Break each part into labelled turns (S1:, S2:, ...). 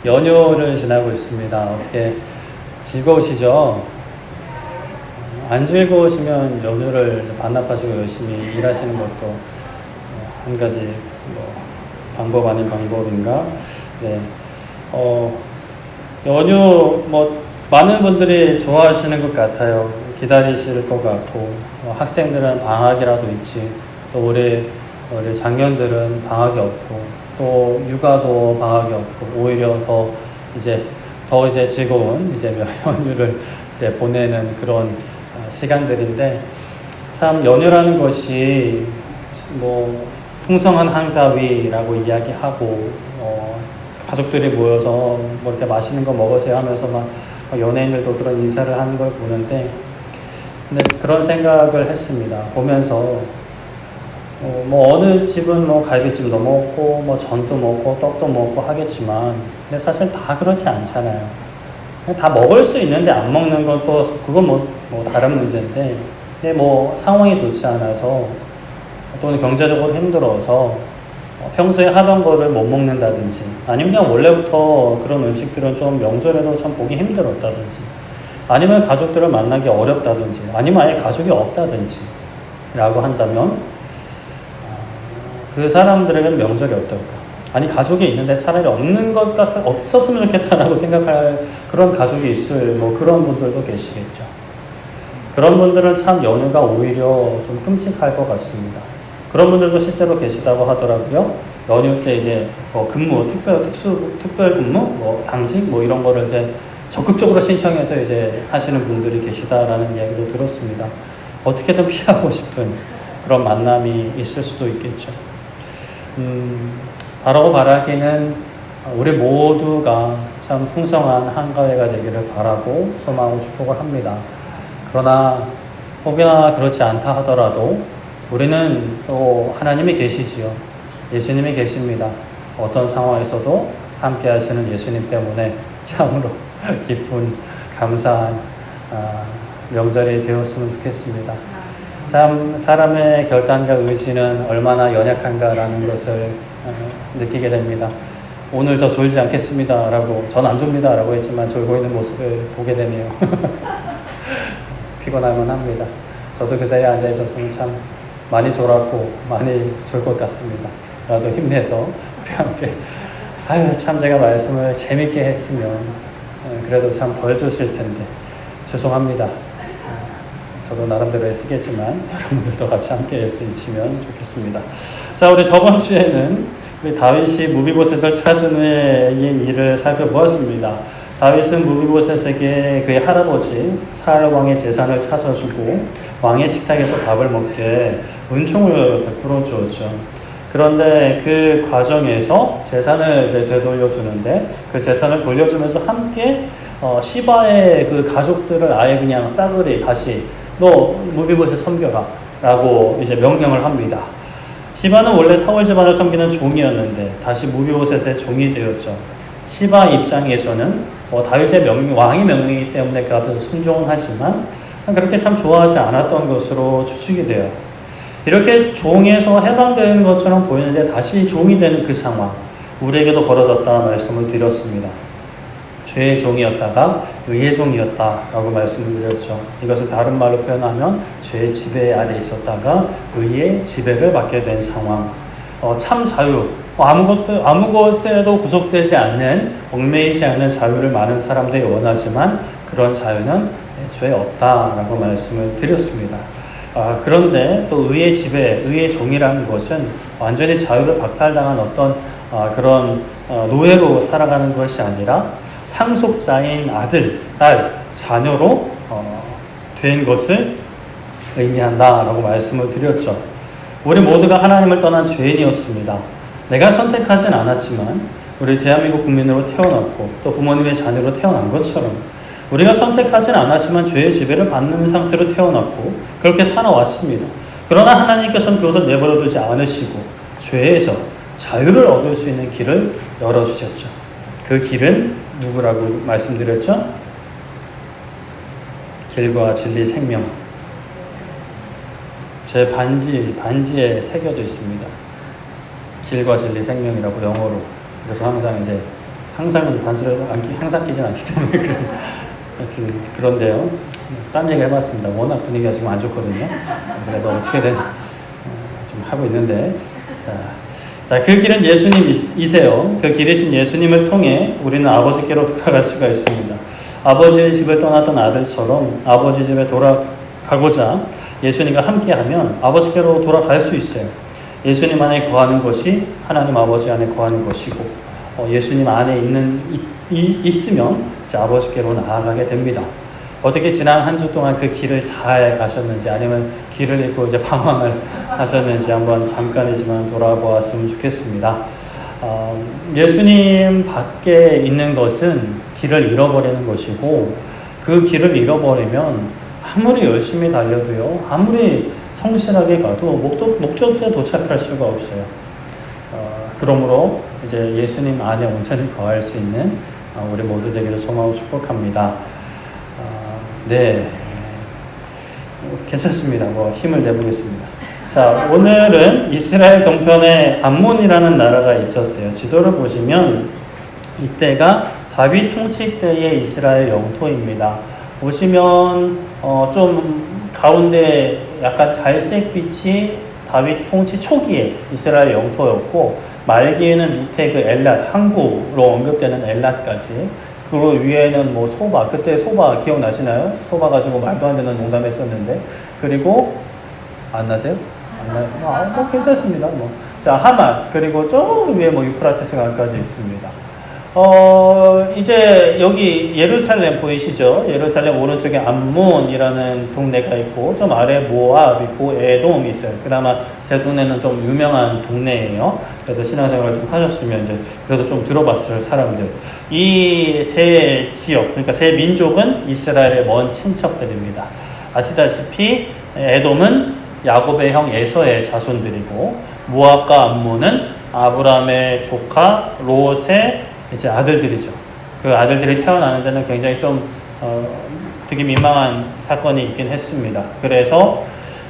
S1: 연휴를 지나고 있습니다. 어떻게 즐거우시죠? 안 즐거우시면 연휴를 반납하시고 열심히 일하시는 것도 한 가지 방법 아닌 방법인가? 네. 연휴 많은 분들이 좋아하시는 것 같아요. 기다리실 것 같고 학생들은 방학이라도 있지. 또 우리 장년들은 방학이 없고 또 육아도 방학이 없고 오히려 더 이제 즐거운 연휴를 보내는 그런 시간들인데 참 연휴라는 것이 풍성한 한가위라고 이야기하고 가족들이 모여서 이렇게 맛있는 거 먹으세요 하면서 막 연예인들도 그런 인사를 하는 걸 보는데 근데 그런 생각을 했습니다. 보면서 어느 집은 갈비찜도 먹고 전도 먹고 떡도 먹고 하겠지만 근데 사실 다 그렇지 않잖아요. 다 먹을 수 있는데 안 먹는 건 또 그건 다른 문제인데 근데 상황이 좋지 않아서 또는 경제적으로 힘들어서 평소에 하던 거를 못 먹는다든지 아니면 그냥 원래부터 그런 음식들은 좀 명절에도 참 보기 힘들었다든지 아니면 가족들을 만나기 어렵다든지 아니면 아예 가족이 없다든지 라고 한다면 그 사람들에게는 명절이 어떨까? 아니 가족이 있는데 차라리 없었으면 좋겠다라고 생각할 그런 가족이 있을 그런 분들도 계시겠죠. 그런 분들은 참 연휴가 오히려 좀 끔찍할 것 같습니다. 그런 분들도 실제로 계시다고 하더라고요. 연휴 때 근무, 특별 근무, 당직 이런 거를 적극적으로 신청해서 하시는 분들이 계시다라는 이야기도 들었습니다. 어떻게든 피하고 싶은 그런 만남이 있을 수도 있겠죠. 바라고 바라기는 우리 모두가 참 풍성한 한가위가 되기를 바라고 소망하고 축복을 합니다. 그러나 혹여나 그렇지 않다 하더라도 우리는 또 하나님이 계시지요. 예수님이 계십니다. 어떤 상황에서도 함께 하시는 예수님 때문에 참으로 기쁜 감사한 명절이 되었으면 좋겠습니다. 참 사람의 결단과 의지는 얼마나 연약한가라는 것을 느끼게 됩니다. 오늘 저 졸지 않겠습니다 라고 전 안 좁니다 라고 했지만 졸고 있는 모습을 보게 되네요. 피곤할만 합니다. 저도 그 자리에 앉아 있었으면 참 많이 졸았고 많이 졸 것 같습니다. 나도 힘내서 우리 함께 참 제가 말씀을 재밌게 했으면 그래도 참 덜 조실 텐데 죄송합니다. 저도 나름대로 애쓰겠지만 여러분들도 같이 함께 애쓰시면 좋겠습니다. 자, 우리 저번 주에는 우리 다윗이 무비보셋을 찾은 후의 일을 살펴보았습니다. 다윗은 무비보셋에게 그의 할아버지 사울 왕의 재산을 찾아주고 왕의 식탁에서 밥을 먹게 은총을 베풀어 주었죠. 그런데 그 과정에서 재산을 되돌려 주는데 그 재산을 돌려주면서 함께 시바의 그 가족들을 아예 그냥 싸그리 다시 너 무비보셋 섬겨라 라고 명령을 합니다. 시바는 원래 사울 집안을 섬기는 종이었는데 다시 무비보셋의 종이 되었죠. 시바 입장에서는 다윗의 왕의 명령이기 때문에 그 앞에서 순종하지만 그렇게 참 좋아하지 않았던 것으로 추측이 돼요. 이렇게 종에서 해방되는 것처럼 보이는데 다시 종이 되는 그 상황 우리에게도 벌어졌다 말씀을 드렸습니다. 죄의 종이었다가 의의 종이었다라고 말씀을 드렸죠. 이것을 다른 말로 표현하면 죄의 지배 아래 있었다가 의의 지배를 받게 된 상황. 참 자유, 아무 것에도 구속되지 않는, 얽매이지 않는 자유를 많은 사람들이 원하지만 그런 자유는 애초에 없다라고 말씀을 드렸습니다. 그런데 또 의의 지배, 의의 종이라는 것은 완전히 자유를 박탈당한 어떤 그런 노예로 살아가는 것이 아니라 상속자인 아들, 딸, 자녀로 된 것을 의미한다라고 말씀을 드렸죠. 우리 모두가 하나님을 떠난 죄인이었습니다. 내가 선택하진 않았지만 우리 대한민국 국민으로 태어났고 또 부모님의 자녀로 태어난 것처럼 우리가 선택하진 않았지만 죄의 지배를 받는 상태로 태어났고 그렇게 살아왔습니다. 그러나 하나님께서는 그것을 내버려 두지 않으시고 죄에서 자유를 얻을 수 있는 길을 열어주셨죠. 그 길은 누구라고 말씀드렸죠? 길과 진리 생명. 제 반지에 새겨져 있습니다. 길과 진리 생명이라고 영어로. 그래서 항상 항상 항상 끼진 않기 때문에 하여튼 그런데요. 딴 얘기 해봤습니다. 워낙 분위기가 지금 안 좋거든요. 그래서 어떻게든 좀 하고 있는데 자, 그 길은 예수님이세요. 그 길이신 예수님을 통해 우리는 아버지께로 돌아갈 수가 있습니다. 아버지의 집을 떠났던 아들처럼 아버지 집에 돌아가고자 예수님과 함께하면 아버지께로 돌아갈 수 있어요. 예수님 안에 거하는 것이 하나님 아버지 안에 거하는 것이고 예수님 안에 있으면 이제 아버지께로 나아가게 됩니다. 어떻게 지난 한 주 동안 그 길을 잘 가셨는지 아니면 길을 잃고 이제 방황을 하셨는지 한번 잠깐이지만 돌아보았으면 좋겠습니다. 예수님 밖에 있는 것은 길을 잃어버리는 것이고 그 길을 잃어버리면 아무리 열심히 달려도요, 아무리 성실하게 가도 목적지에 도착할 수가 없어요. 그러므로 이제 예수님 안에 온전히 거할 수 있는 우리 모두 되기를 소망하고 축복합니다. 네, 괜찮습니다. 힘을 내보겠습니다. 자, 오늘은 이스라엘 동편에 암몬이라는 나라가 있었어요. 지도를 보시면 이때가 다윗 통치 때의 이스라엘 영토입니다. 보시면 좀 가운데 약간 갈색빛이 다윗 통치 초기에 이스라엘 영토였고 말기에는 밑에 그 엘랏, 항구로 언급되는 엘랏까지 그리고 위에는 소바, 그때 소바 기억나시나요? 소바 가지고 말도 안 되는 농담했었는데 그리고 안 나세요? 안 나요? 괜찮습니다. 자, 하만, 그리고 저 위에 유프라테스 강까지 있습니다. 이제 여기 예루살렘 보이시죠? 예루살렘 오른쪽에 암몬이라는 동네가 있고 좀 아래 모압 있고 에돔이 있어요. 그나마 제 동네는 좀 유명한 동네예요. 그래도 신앙생활을 좀 하셨으면 이제 그래도 좀 들어봤을 사람들. 이 세 지역, 그러니까 세 민족은 이스라엘의 먼 친척들입니다. 아시다시피 에돔은 야곱의 형 에서의 자손들이고 모압과 암몬은 아브라함의 조카 롯의 이제 아들들이죠. 그 아들들이 태어나는 데는 굉장히 좀 되게 민망한 사건이 있긴 했습니다. 그래서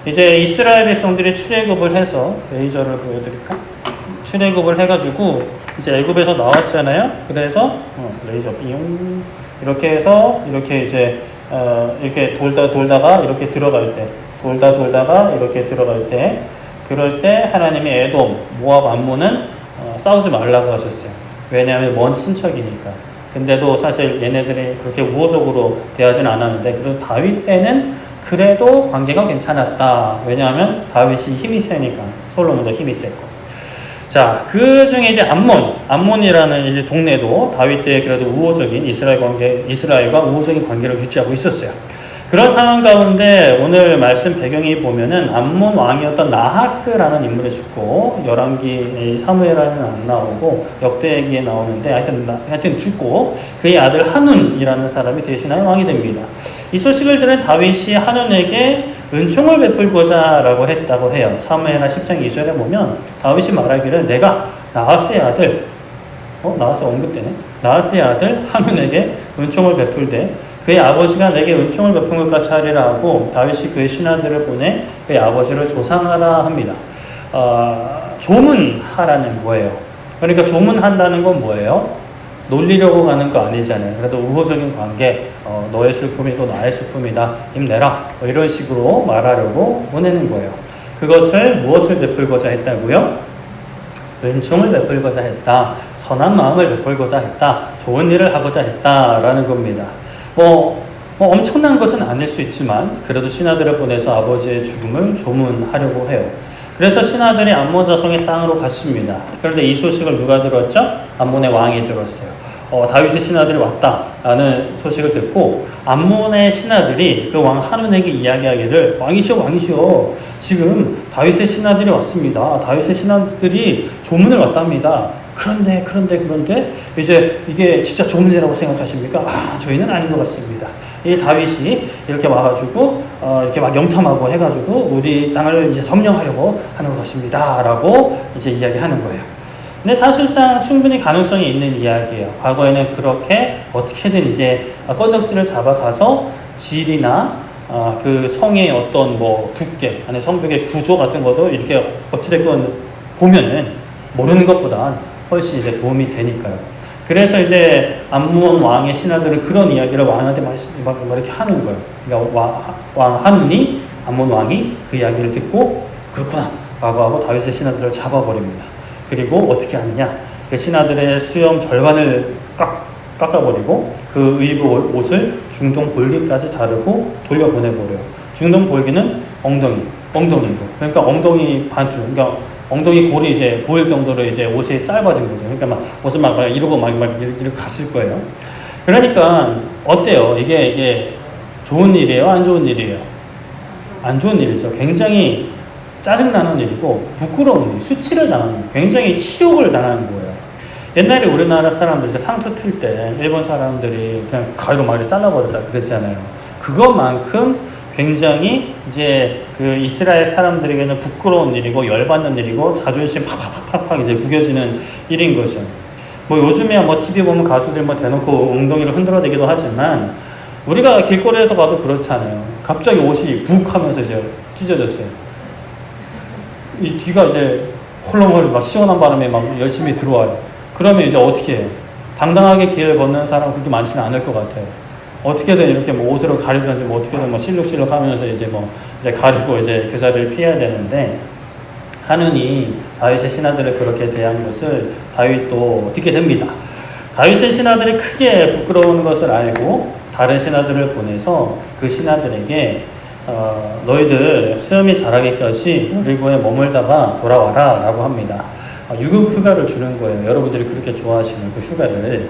S1: 이제 이스라엘 백성들이 출애굽을 해서 레이저를 보여드릴까? 출애굽을 해가지고 이제 애굽에서 나왔잖아요. 그래서 레이저 삐용 이렇게 해서 이렇게 이제 이렇게 돌다가 이렇게 들어갈 때 돌다가 이렇게 들어갈 때 그럴 때 하나님이 에돔, 모압, 암몬은 싸우지 말라고 하셨어요. 왜냐하면 먼 친척이니까. 근데도 사실 얘네들이 그렇게 우호적으로 대하진 않았는데 그래도 다윗 때는 그래도 관계가 괜찮았다. 왜냐하면 다윗이 힘이 세니까 솔로몬도 힘이 셌고. 자, 그 중에 이제 암몬이라는 이제 동네도 다윗 때 그래도 우호적인 이스라엘과 우호적인 관계를 유지하고 있었어요. 그런 상황 가운데 오늘 말씀 배경이 보면은 암몬 왕이었던 나하스라는 인물이 죽고 열왕기 사무엘에는 안 나오고 역대기에 나오는데 하여튼 죽고 그의 아들 한운이라는 사람이 대신하여 왕이 됩니다. 이 소식을 들은 다윗이 한운에게 은총을 베풀고자 라고 했다고 해요. 사무엘하 10장 2절에 보면 다윗이 말하기를 내가 나하스의 아들 나하스 언급되네. 나하스의 아들 한운에게 은총을 베풀되 그의 아버지가 내게 은총을 베푼 것 같이 하리라 하고 다윗이 그의 신하들을 보내 그의 아버지를 조상하라 합니다. 조문하라는 거예요. 그러니까 조문한다는 건 뭐예요? 놀리려고 가는 거 아니잖아요. 그래도 우호적인 관계, 너의 슬픔이 또 나의 슬픔이다. 힘내라. 이런 식으로 말하려고 보내는 거예요. 그것을 무엇을 베풀고자 했다고요? 은총을 베풀고자 했다. 선한 마음을 베풀고자 했다. 좋은 일을 하고자 했다라는 겁니다. 엄청난 것은 아닐 수 있지만 그래도 신하들을 보내서 아버지의 죽음을 조문하려고 해요. 그래서 신하들이 암몬 자손의 땅으로 갔습니다. 그런데 이 소식을 누가 들었죠? 암몬의 왕이 들었어요. 다윗의 신하들이 왔다라는 소식을 듣고 암몬의 신하들이 그 왕 한운에게 이야기하기를 왕이시여 지금 다윗의 신하들이 왔습니다. 다윗의 신하들이 조문을 왔답니다. 그런데 이제 이게 진짜 좋은 일이라고 생각하십니까? 저희는 아닌 것 같습니다. 이 다윗이 이렇게 와가지고 이렇게 막 염탐하고 해가지고 우리 땅을 이제 점령하려고 하는 것 같습니다라고 이제 이야기하는 거예요. 근데 사실상 충분히 가능성이 있는 이야기예요. 과거에는 그렇게 어떻게든 이제 건덕지를 잡아가서 질이나 그 성의 어떤 두께, 아니 성벽의 구조 같은 것도 이렇게 어찌됐건 보면은 모르는 것보다 훨씬 이제 도움이 되니까요. 그래서 이제 암몬 왕의 신하들은 그런 이야기를 왕한테 막 이렇게 하는 거예요. 그러니까 왕 하느니 암몬 왕이 그 이야기를 듣고 그렇구나 라고 하고 다윗의 신하들을 잡아버립니다. 그리고 어떻게 하느냐? 그 신하들의 수염 절반을 깎아버리고 그 의복 옷을 중동 볼기까지 자르고 돌려보내버려요. 중동 볼기는 엉덩이고. 그러니까 엉덩이 반줄, 그러니까 엉덩이 골이 이제 보일 정도로 이제 옷이 짧아진 거죠. 그러니까 막 옷을 막 이러고 막 이렇게 갔을 거예요. 그러니까 어때요? 이게 좋은 일이에요? 안 좋은 일이에요? 안 좋은 일이죠. 굉장히 짜증나는 일이고 부끄러운 일, 수치를 당하는 일, 굉장히 치욕을 당하는 거예요. 옛날에 우리나라 사람들 이제 상투 틀 때 일본 사람들이 그냥 가위로 말을 잘라버렸다 그랬잖아요. 그것만큼 굉장히 이제 그 이스라엘 사람들에게는 부끄러운 일이고 열받는 일이고 자존심 팍팍팍팍 이제 구겨지는 일인 거죠. 뭐 요즘에 뭐 TV 보면 가수들 뭐 대놓고 엉덩이를 흔들어대기도 하지만 우리가 길거리에서 봐도 그렇잖아요. 갑자기 옷이 북 하면서 이제 찢어졌어요. 이 뒤가 이제 헐렁헐렁 막 시원한 바람에 막 열심히 들어와요. 그러면 이제 어떻게 해요? 당당하게 길을 걷는 사람은 그렇게 많지는 않을 것 같아요. 어떻게든 이렇게 뭐 옷으로 가리든지 뭐 어떻게든 뭐 실룩실룩 하면서 이제 뭐 이제 가리고 이제 그 자리를 피해야 되는데 하느니 다윗의 신하들을 그렇게 대한 것을 다윗도 듣게 됩니다. 다윗의 신하들이 크게 부끄러운 것을 알고 다른 신하들을 보내서 그 신하들에게 너희들 수염이 자라기까지 여리고에 머물다가 돌아와라 라고 합니다. 유급 휴가를 주는 거예요. 여러분들이 그렇게 좋아하시는 그 휴가를.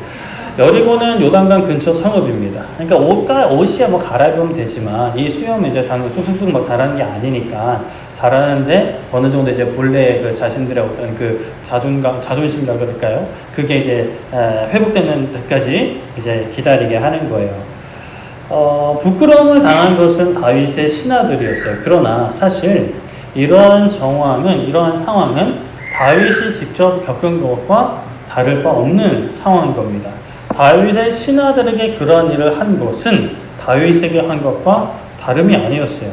S1: 여리고는 요단강 근처 성읍입니다. 그러니까 옷이야 뭐 갈아입으면 되지만 이 수염이 이제 당연히 쑥쑥쑥 막 자라는 게 아니니까 자라는데 어느 정도 이제 본래 그 자신들의 어떤 그 자존심이라 그럴까요? 그게 이제 회복되는 데까지 이제 기다리게 하는 거예요. 부끄러움을 당한 것은 다윗의 신하들이었어요. 그러나 사실 이러한 상황은 다윗이 직접 겪은 것과 다를 바 없는 상황인 겁니다. 다윗의 신하들에게 그러한 일을 한 것은 다윗에게 한 것과 다름이 아니었어요.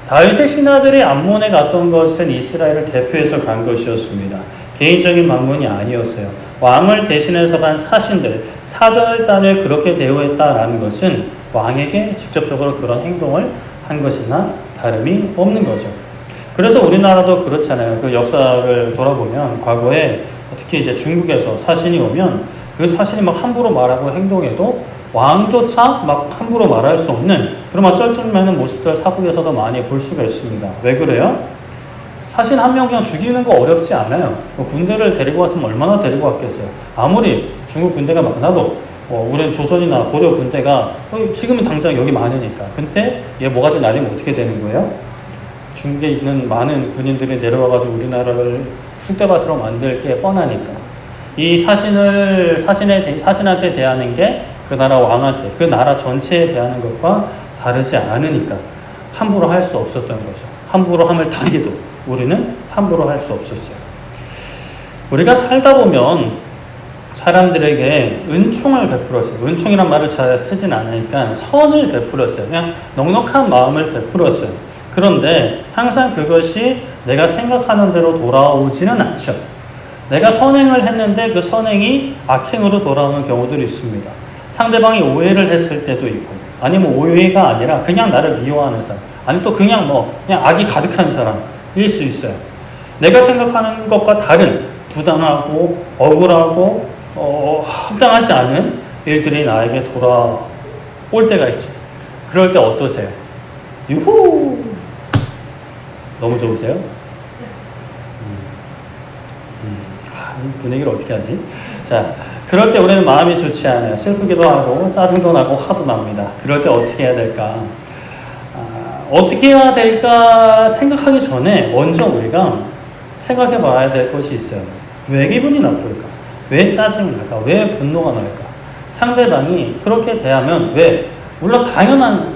S1: 다윗의 신하들이 암몬에 갔던 것은 이스라엘을 대표해서 간 것이었습니다. 개인적인 방문이 아니었어요. 왕을 대신해서 간 사전을 따늘 그렇게 대우했다라는 것은 왕에게 직접적으로 그런 행동을 한 것이나 다름이 없는 거죠. 그래서 우리나라도 그렇잖아요. 그 역사를 돌아보면 과거에 특히 이제 중국에서 사신이 오면 그 사신이 막 함부로 말하고 행동해도 왕조차 막 함부로 말할 수 없는 그런 쩔쩔매는 모습들 사극에서도 많이 볼 수가 있습니다. 왜 그래요? 사신 한 명 그냥 죽이는 거 어렵지 않아요. 군대를 데리고 왔으면 얼마나 데리고 왔겠어요. 아무리 중국 군대가 많아도 우리는 조선이나 고려 군대가 지금은 당장 여기 많으니까 근데 얘 모가지 날리면 어떻게 되는 거예요? 중국에 있는 많은 군인들이 내려와가지고 우리나라를 쑥대밭으로 만들 게 뻔하니까 이 사신한테 대하는 게 그 나라 왕한테 그 나라 전체에 대하는 것과 다르지 않으니까 함부로 할 수 없었던 거죠. 함부로 함을 당해도 우리는 함부로 할 수 없었어요. 우리가 살다 보면 사람들에게 은총을 베풀었어요. 은총이란 말을 잘 쓰진 않으니까 선을 베풀었어요. 그냥 넉넉한 마음을 베풀었어요. 그런데 항상 그것이 내가 생각하는 대로 돌아오지는 않죠. 내가 선행을 했는데 그 선행이 악행으로 돌아오는 경우들이 있습니다. 상대방이 오해를 했을 때도 있고, 아니면 오해가 아니라 그냥 나를 미워하는 사람, 아니면 또 그냥 그냥 악이 가득한 사람일 수 있어요. 내가 생각하는 것과 다른 부당하고 억울하고 합당하지 않은 일들이 나에게 돌아올 때가 있죠. 그럴 때 어떠세요? 유후! 너무 좋으세요? 분위기를 어떻게 하지? 자, 그럴 때 우리는 마음이 좋지 않아요. 슬프기도 하고 짜증도 나고 화도 납니다. 그럴 때 어떻게 해야 될까? 어떻게 해야 될까 생각하기 전에 먼저 우리가 생각해 봐야 될 것이 있어요. 왜 기분이 나쁠까? 왜 짜증이 날까? 왜 분노가 날까? 상대방이 그렇게 대하면 왜? 물론 당연한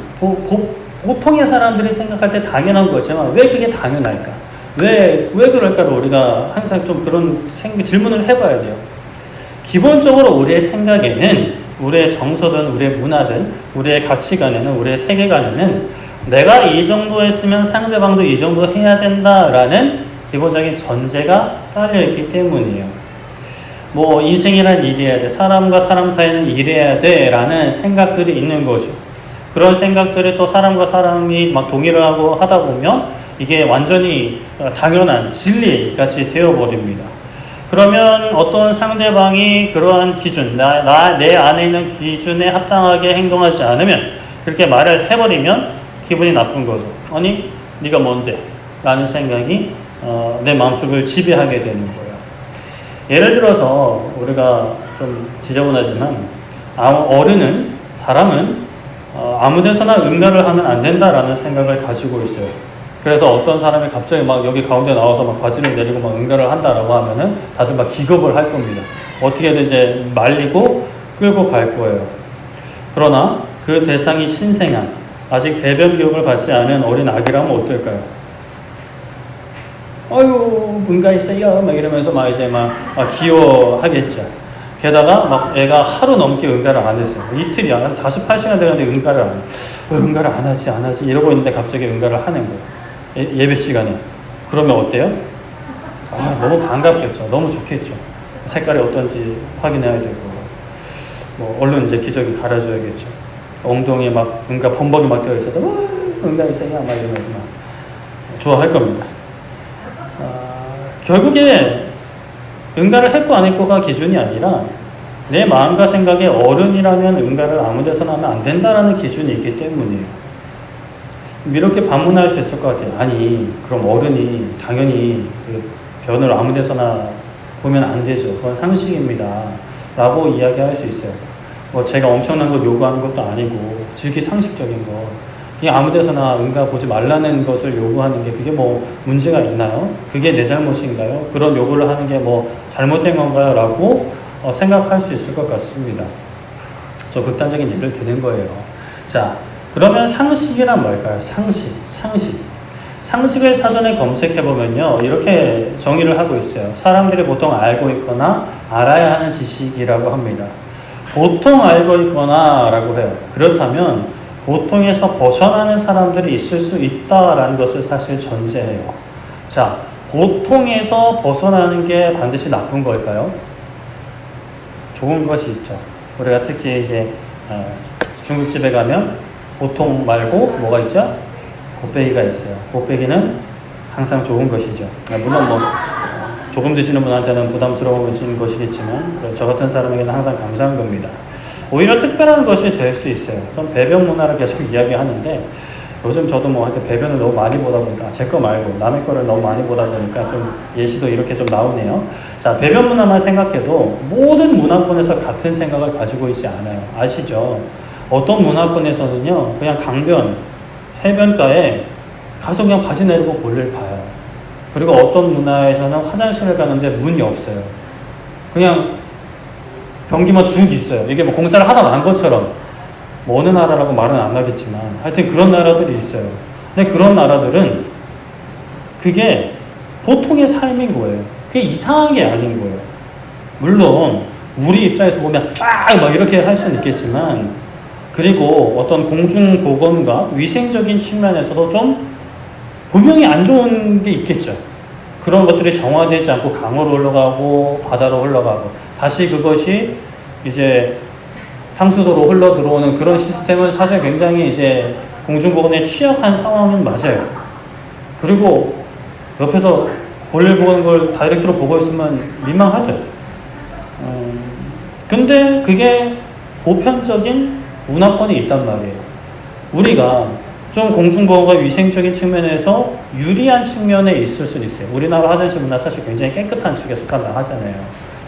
S1: 보통의 사람들이 생각할 때 당연한 거지만 왜 그게 당연할까? 왜 그럴까를 우리가 항상 좀 그런 질문을 해봐야 돼요. 기본적으로 우리의 생각에는, 우리의 정서든, 우리의 문화든, 우리의 가치관에는, 우리의 세계관에는 내가 이 정도 했으면 상대방도 이 정도 해야 된다라는 기본적인 전제가 깔려있기 때문이에요. 뭐 인생이란 일해야 돼, 사람과 사람 사이는 일해야 돼 라는 생각들이 있는 거죠. 그런 생각들이 또 사람과 사람이 막 동의를 하고 하다 보면 이게 완전히 당연한 진리같이 되어버립니다. 그러면 어떤 상대방이 그러한 기준, 내 안에 있는 기준에 합당하게 행동하지 않으면, 그렇게 말을 해버리면 기분이 나쁜 거죠. 아니, 네가 뭔데? 라는 생각이 내 마음속을 지배하게 되는 거예요. 예를 들어서 우리가 좀 지저분하지만 어른은, 사람은 아무 데서나 응가를 하면 안 된다라는 생각을 가지고 있어요. 그래서 어떤 사람이 갑자기 막 여기 가운데 나와서 막 바지를 내리고 막 응가를 한다라고 하면은 다들 막 기겁을 할 겁니다. 어떻게든 이제 말리고 끌고 갈 거예요. 그러나 그 대상이 신생아, 아직 배변 교육을 받지 않은 어린 아기라면 어떨까요? 어유 응가했어요 막 이러면서 막 이제 막 귀여워하겠죠. 게다가 막 애가 하루 넘게 응가를 안 했어요. 이틀이야. 한 48시간 되는데 응가를 안 해. 왜 응가를 안 하지 이러고 있는데 갑자기 응가를 하는 거예요. 예배 시간에. 그러면 어때요? 너무 반갑겠죠. 너무 좋겠죠. 색깔이 어떤지 확인해야 되고, 뭐 얼른 이제 기저귀 갈아줘야겠죠. 엉덩이에 막 응가 범벅이 막 되어 있어도 응가 있어요 막 이러면서 막 좋아할 겁니다. 결국에 응가를 했고 안 했고가 기준이 아니라 내 마음과 생각에 어른이라면 응가를 아무 데서나 하면 안 된다라는 기준이 있기 때문이에요. 이렇게 반문할 수 있을 것 같아요. 아니, 그럼 어른이 당연히 그 변을 아무 데서나 보면 안 되죠. 그건 상식입니다. 라고 이야기할 수 있어요. 제가 엄청난 걸 요구하는 것도 아니고 지극히 상식적인 거. 그냥 아무 데서나 응가 보지 말라는 것을 요구하는 게 그게 뭐 문제가 있나요? 그게 내 잘못인가요? 그런 요구를 하는 게 뭐 잘못된 건가요? 라고 생각할 수 있을 것 같습니다. 저 극단적인 예를 드는 거예요. 자, 그러면 상식이란 뭘까요? 상식을 사전에 검색해보면요, 이렇게 정의를 하고 있어요. 사람들이 보통 알고 있거나 알아야 하는 지식이라고 합니다. 보통 알고 있거나 라고 해요. 그렇다면 보통에서 벗어나는 사람들이 있을 수 있다라는 것을 사실 전제해요. 자, 보통에서 벗어나는 게 반드시 나쁜 걸까요? 좋은 것이 있죠. 우리가 특히 이제 중국집에 가면 보통 말고 뭐가 있죠? 곱빼기가 있어요. 곱빼기는 항상 좋은 것이죠. 물론 뭐 조금 드시는 분한테는 부담스러운 것이겠지만 저 같은 사람에게는 항상 감사한 겁니다. 오히려 특별한 것이 될 수 있어요. 전 배변 문화를 계속 이야기하는데 요즘 저도 뭐 배변을 너무 많이 보다 보니까 제 거 말고 남의 거를 너무 많이 보다 보니까 좀 예시도 이렇게 좀 나오네요. 자, 배변 문화만 생각해도 모든 문화권에서 같은 생각을 가지고 있지 않아요. 아시죠? 어떤 문화권에서는요, 그냥 강변, 해변가에 가서 그냥 바지 내리고 볼일 봐요. 그리고 어떤 문화에서는 화장실을 가는데 문이 없어요. 그냥 변기만 쭉 있어요. 이게 뭐 공사를 하다 만 것처럼. 뭐 어느 나라라고 말은 안 하겠지만 하여튼 그런 나라들이 있어요. 근데 그런 나라들은 그게 보통의 삶인 거예요. 그게 이상한 게 아닌 거예요. 물론 우리 입장에서 보면 막 이렇게 할 수는 있겠지만, 그리고 어떤 공중보건과 위생적인 측면에서도 좀 분명히 안 좋은 게 있겠죠. 그런 것들이 정화되지 않고 강으로 흘러가고 바다로 흘러가고 다시 그것이 이제 상수도로 흘러 들어오는 그런 시스템은 사실 굉장히 이제 공중보건에 취약한 상황은 맞아요. 그리고 옆에서 볼일 보는 걸 다이렉트로 보고 있으면 민망하죠. 근데 그게 보편적인 문화권이 있단 말이에요. 우리가 좀 공중보건과 위생적인 측면에서 유리한 측면에 있을 수는 있어요. 우리나라 화장실 문화 사실 굉장히 깨끗한 축에 속한다 하잖아요.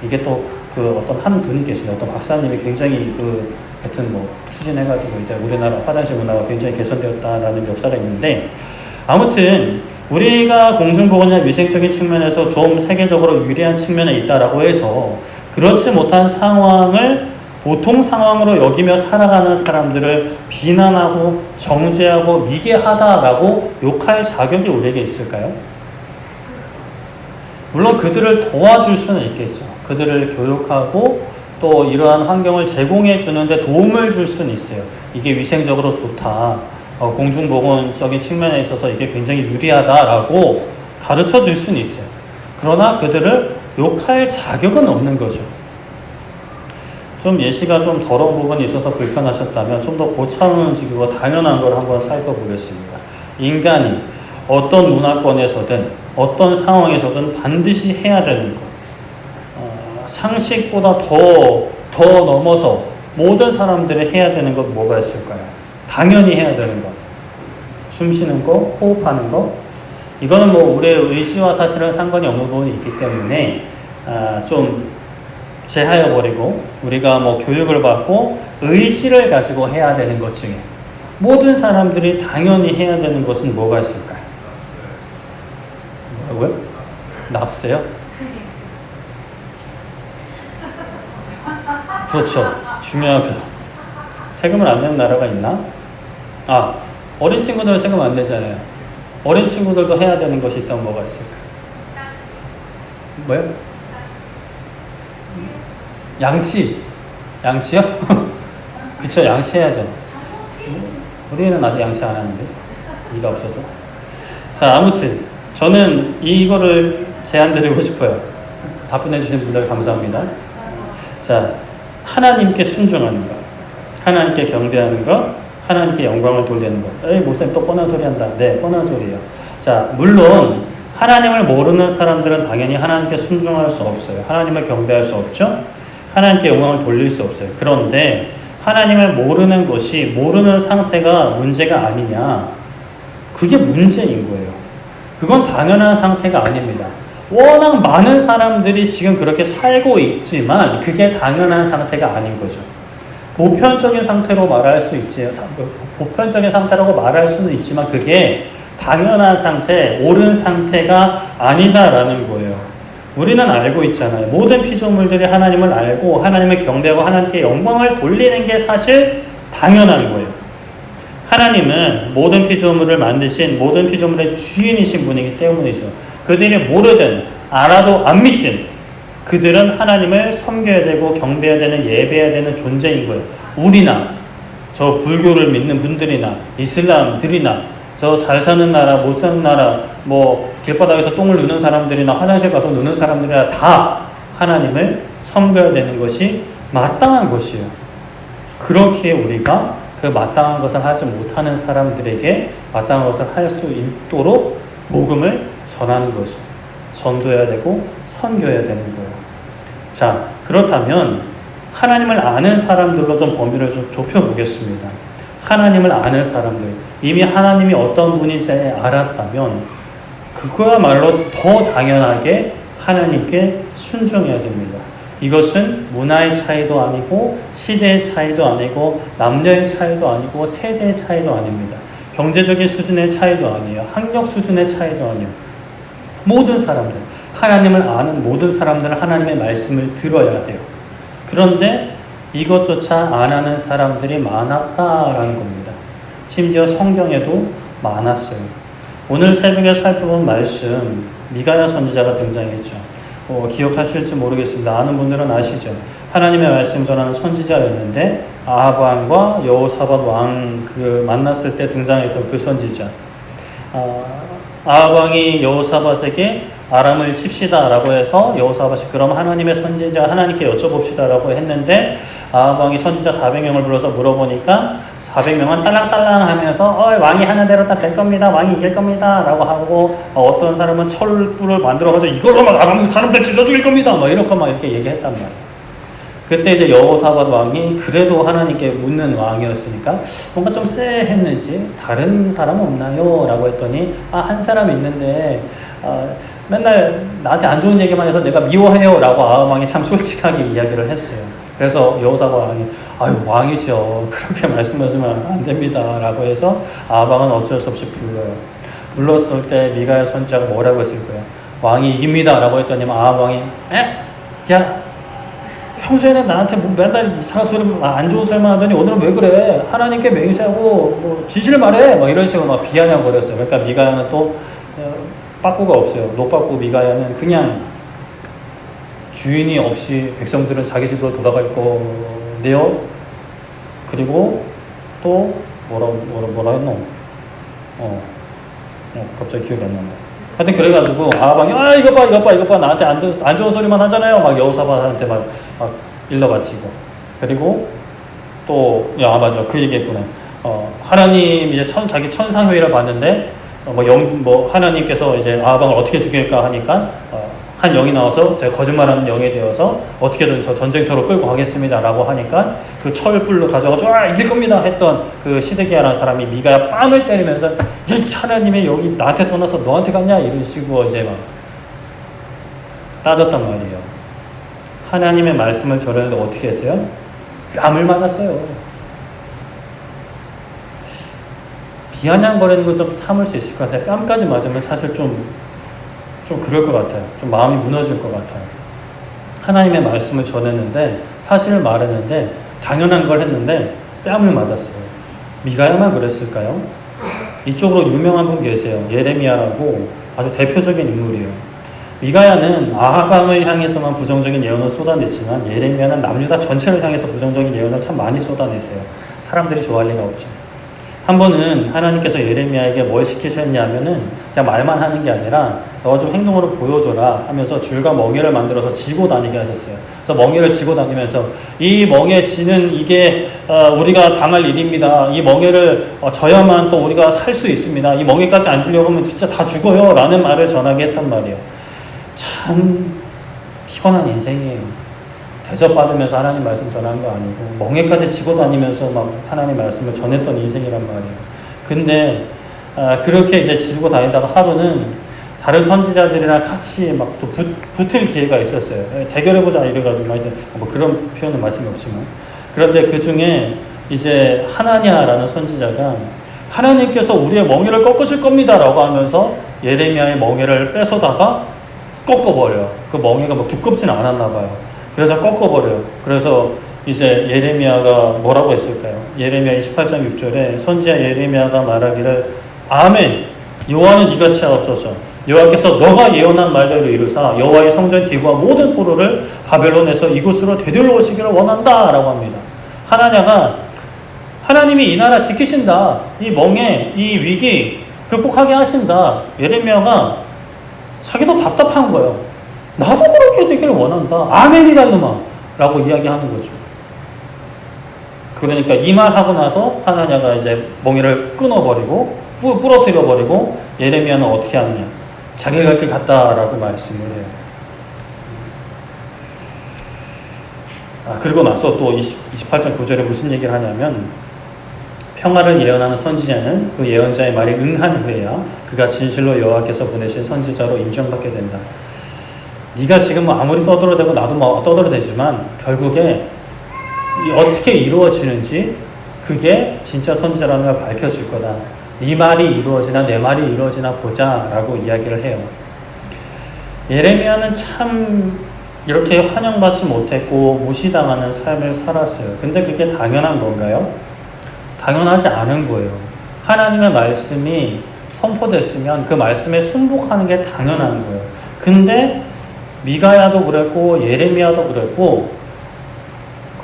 S1: 이게 또 그 어떤 한 분이 계시네요. 어떤 박사님이 굉장히 하여튼 뭐 추진해가지고 이제 우리나라 화장실 문화가 굉장히 개선되었다라는 역사가 있는데, 아무튼 우리가 공중보건이나 위생적인 측면에서 좀 세계적으로 유리한 측면에 있다라고 해서 그렇지 못한 상황을 보통 상황으로 여기며 살아가는 사람들을 비난하고 정죄하고 미개하다라고 욕할 자격이 우리에게 있을까요? 물론 그들을 도와줄 수는 있겠죠. 그들을 교육하고 또 이러한 환경을 제공해 주는데 도움을 줄 수는 있어요. 이게 위생적으로 좋다. 공중보건적인 측면에 있어서 이게 굉장히 유리하다라고 가르쳐 줄 수는 있어요. 그러나 그들을 욕할 자격은 없는 거죠. 좀 예시가 좀 더러운 부분이 있어서 불편하셨다면 좀 더 고차원적이고 당연한 걸 한번 살펴보겠습니다. 인간이 어떤 문화권에서든 어떤 상황에서든 반드시 해야 되는 것, 상식보다 더 넘어서 모든 사람들이 해야 되는 것 뭐가 있을까요? 당연히 해야 되는 것. 숨 쉬는 거, 호흡하는 거. 이거는 뭐 우리의 의지와 사실은 상관이 없는 부분이 있기 때문에 좀 제하여버리고 우리가 뭐 교육을 받고 의지를 가지고 해야 되는 것 중에 모든 사람들이 당연히 해야 되는 것은 뭐가 있을까요? 뭐라고요? 납세요? 그렇죠. 중요하죠. 세금을 안 내는 나라가 있나? 어린 친구들은 세금 안 내잖아요. 어린 친구들도 해야 되는 것이 있다면 뭐가 있을까? 뭐요? 양치요? 그쵸, 양치해야죠. 우리는 아직 양치 안 하는데 이가 없어서. 자, 아무튼 저는 이거를 제안 드리고 싶어요. 답변해 주신 분들 감사합니다. 자, 하나님께 순종하는 것, 하나님께 경배하는 것, 하나님께 영광을 돌리는 것. 에이, 목사님 또 뻔한 소리 한다. 네, 뻔한 소리예요. 자, 물론 하나님을 모르는 사람들은 당연히 하나님께 순종할 수 없어요. 하나님을 경배할 수 없죠. 하나님께 영광을 돌릴 수 없어요. 그런데 하나님을 모르는 것이 모르는 상태가 문제가 아니냐? 그게 문제인 거예요. 그건 당연한 상태가 아닙니다. 워낙 많은 사람들이 지금 그렇게 살고 있지만 그게 당연한 상태가 아닌 거죠. 보편적인 상태로 말할 수 있지, 보편적인 상태라고 말할 수는 있지만 그게 당연한 상태, 옳은 상태가 아니다라는 거예요. 우리는 알고 있잖아요. 모든 피조물들이 하나님을 알고 하나님을 경배하고 하나님께 영광을 돌리는 게 사실 당연한 거예요. 하나님은 모든 피조물을 만드신 모든 피조물의 주인이신 분이기 때문이죠. 그들이 모르든 알아도 안 믿든 그들은 하나님을 섬겨야 되고 경배해야 되는 예배해야 되는 존재인 거예요. 우리나 저 불교를 믿는 분들이나 이슬람들이나 저 잘 사는 나라 못 사는 나라 뭐 길바닥에서 똥을 누는 사람들이나 화장실 가서 누는 사람들이나 다 하나님을 섬겨야 되는 것이 마땅한 것이에요. 그렇게 우리가 그 마땅한 것을 하지 못하는 사람들에게 마땅한 것을 할 수 있도록 복음을 전하는 것이죠. 전도해야 되고 선교해야 되는 거예요. 자, 그렇다면 하나님을 아는 사람들로 좀 범위를 좀 좁혀보겠습니다. 하나님을 아는 사람들, 이미 하나님이 어떤 분인지 알았다면 그거야말로 더 당연하게 하나님께 순종해야 됩니다. 이것은 문화의 차이도 아니고 시대의 차이도 아니고 남녀의 차이도 아니고 세대의 차이도 아닙니다. 경제적인 수준의 차이도 아니에요. 학력 수준의 차이도 아니에요. 모든 사람들, 하나님을 아는 모든 사람들은 하나님의 말씀을 들어야 돼요. 그런데 이것조차 안 하는 사람들이 많았다라는 겁니다. 심지어 성경에도 많았어요. 오늘 새벽에 살펴본 말씀, 미가야 선지자가 등장했죠. 기억하실지 모르겠습니다. 아는 분들은 아시죠. 하나님의 말씀 전하는 선지자였는데 아합 왕과 여호사밧 왕 만났을 때 등장했던 그 선지자. 아합 왕이 여호사밧에게 아람을 칩시다 라고 해서 여호사밧이 그럼 하나님의 선지자 하나님께 여쭤봅시다 라고 했는데 아합 왕이 선지자 400명을 불러서 물어보니까 400명은 딸랑딸랑 하면서 왕이 하는 대로 딱 될 겁니다. 왕이 이길 겁니다. 라고 하고 어떤 사람은 철불을 만들어가지고 이걸로 막 아람 사람들 찔러 죽일 겁니다. 막 이렇게 막 이렇게 얘기했단 말이에요. 그때 이제 여호사밧 왕이 그래도 하나님께 묻는 왕이었으니까 뭔가 좀 쎄했는지 다른 사람 없나요? 라고 했더니 한 사람 있는데 맨날 나한테 안 좋은 얘기만 해서 내가 미워해요. 라고 아합 왕이 참 솔직하게 이야기를 했어요. 그래서 여호사밧 왕이 왕이죠. 그렇게 말씀하시면 안 됩니다. 라고 해서 아합 왕은 어쩔 수 없이 불러요. 불렀을 때 미가야 선지자가 뭐라고 했을 거예요? 왕이 이깁니다. 라고 했더니 아합 왕이 야 평소에는 나한테 맨날 이상한 소리 안 좋은 소리만 하더니 오늘은 왜 그래? 하나님께 맹세하고 진실을 말해. 막 이런 식으로 막 비아냥거렸어요. 그러니까 미가야는 또 빠꾸가 없어요. 노빠꾸 미가야는 그냥 주인이 없이 백성들은 자기 집으로 돌아갈 건데요. 그리고 또 뭐라 했노? 갑자기 기억이 안 난다. 하여튼 그래가지고 아합왕이 이것 봐 나한테 안 좋은 소리만 하잖아요. 막 여호사밧한테 막 일러 바치고 그리고 또, 맞아. 그 얘기했구나. 하나님 이제 자기 천상회의를 봤는데, 하나님께서 이제 아하방을 어떻게 죽일까 하니까, 한 영이 나와서 제가 거짓말하는 영이 되어서 어떻게든 저 전쟁터로 끌고 가겠습니다라고 하니까 그 철불로 가져가지고 이길 겁니다 했던 그 시드기야라는 사람이 미가야 뺨을 때리면서 하나님이 여기 나한테 떠나서 너한테 갔냐 이런 식으로 이제 막 따졌단 말이에요. 하나님의 말씀을 전했는데 어떻게 했어요? 뺨을 맞았어요. 비아냥거리는 건 좀 참을 수 있을 것 같아요. 뺨까지 맞으면 사실 좀 그럴 것 같아요. 좀 마음이 무너질 것 같아요. 하나님의 말씀을 전했는데, 사실을 말했는데, 당연한 걸 했는데, 뺨을 맞았어요. 미가야만 그랬을까요? 이쪽으로 유명한 분 계세요. 예레미야라고 아주 대표적인 인물이에요. 미가야는 아하방을 향해서만 부정적인 예언을 쏟아냈지만, 예레미야는 남유다 전체를 향해서 부정적인 예언을 참 많이 쏟아냈어요. 사람들이 좋아할 리가 없죠. 한 번은 하나님께서 예레미야에게 뭘 시키셨냐면은 그냥 말만 하는 게 아니라 너가 좀 행동으로 보여줘라 하면서 줄과 멍에를 만들어서 지고 다니게 하셨어요. 그래서 멍에를 지고 다니면서 이 멍에 지는 이게 우리가 당할 일입니다. 이 멍에를 져야만 또 우리가 살 수 있습니다. 이 멍에까지 안 지려고 하면 진짜 다 죽어요 라는 말을 전하게 했단 말이에요. 참 피곤한 인생이에요. 대접받으면서 하나님 말씀 전하는 거 아니고 멍에까지 지고 다니면서 막 하나님 말씀을 전했던 인생이란 말이에요. 근데 그렇게 이제 지고 다니다가 하루는 다른 선지자들이랑 같이 막 또 붙을 기회가 있었어요. 대결해보자 이래가지고 뭐 그런 표현은 말씀이 없지만, 그런데 그 중에 이제 하나냐라는 선지자가 하나님께서 우리의 멍에를 꺾으실 겁니다라고 하면서 예레미야의 멍에를 뺏어다가 꺾어버려요. 그 멍에가 뭐 두껍지는 않았나 봐요. 그래서 꺾어버려요. 그래서 이제 예레미야가 뭐라고 했을까요? 예레미야 28장 6절에 선지자 예레미야가 말하기를 아멘 여호와는 이같이 하옵소서. 여호와께서 너가 예언한 말대로 이루사 여호와의 성전 기구와 모든 포로를 바벨론에서 이곳으로 되돌려오시기를 원한다 라고 합니다. 하나냐가 하나님이 이 나라 지키신다. 이 멍에 이 위기 극복하게 하신다. 예레미야가 자기도 답답한 거예요. 나도 그렇게 되기를 원한다. 아멘이다 이놈아 라고 이야기하는 거죠. 그러니까 이 말 하고 나서 하나냐가 이제 멍에를 끊어버리고 부러뜨려버리고 예레미야는 어떻게 하느냐. 자기가 갈 길 갔다라고 말씀을 해요. 그리고 나서 또 28장 9절에 무슨 얘기를 하냐면 평화를 예언하는 선지자는 그 예언자의 말이 응한 후에야 그가 진실로 여호와께서 보내신 선지자로 인정받게 된다. 네가 지금 아무리 떠들어대고 나도 뭐 떠들어대지만 결국에 어떻게 이루어지는지 그게 진짜 선지자라는 걸 밝혀줄 거다. 네 말이 이루어지나 내 말이 이루어지나 보자 라고 이야기를 해요. 예레미야는 참 이렇게 환영받지 못했고 무시당하는 삶을 살았어요. 근데 그게 당연한 건가요? 당연하지 않은 거예요. 하나님의 말씀이 선포됐으면 그 말씀에 순복하는 게 당연한 거예요. 근데 미가야도 그랬고 예레미야도 그랬고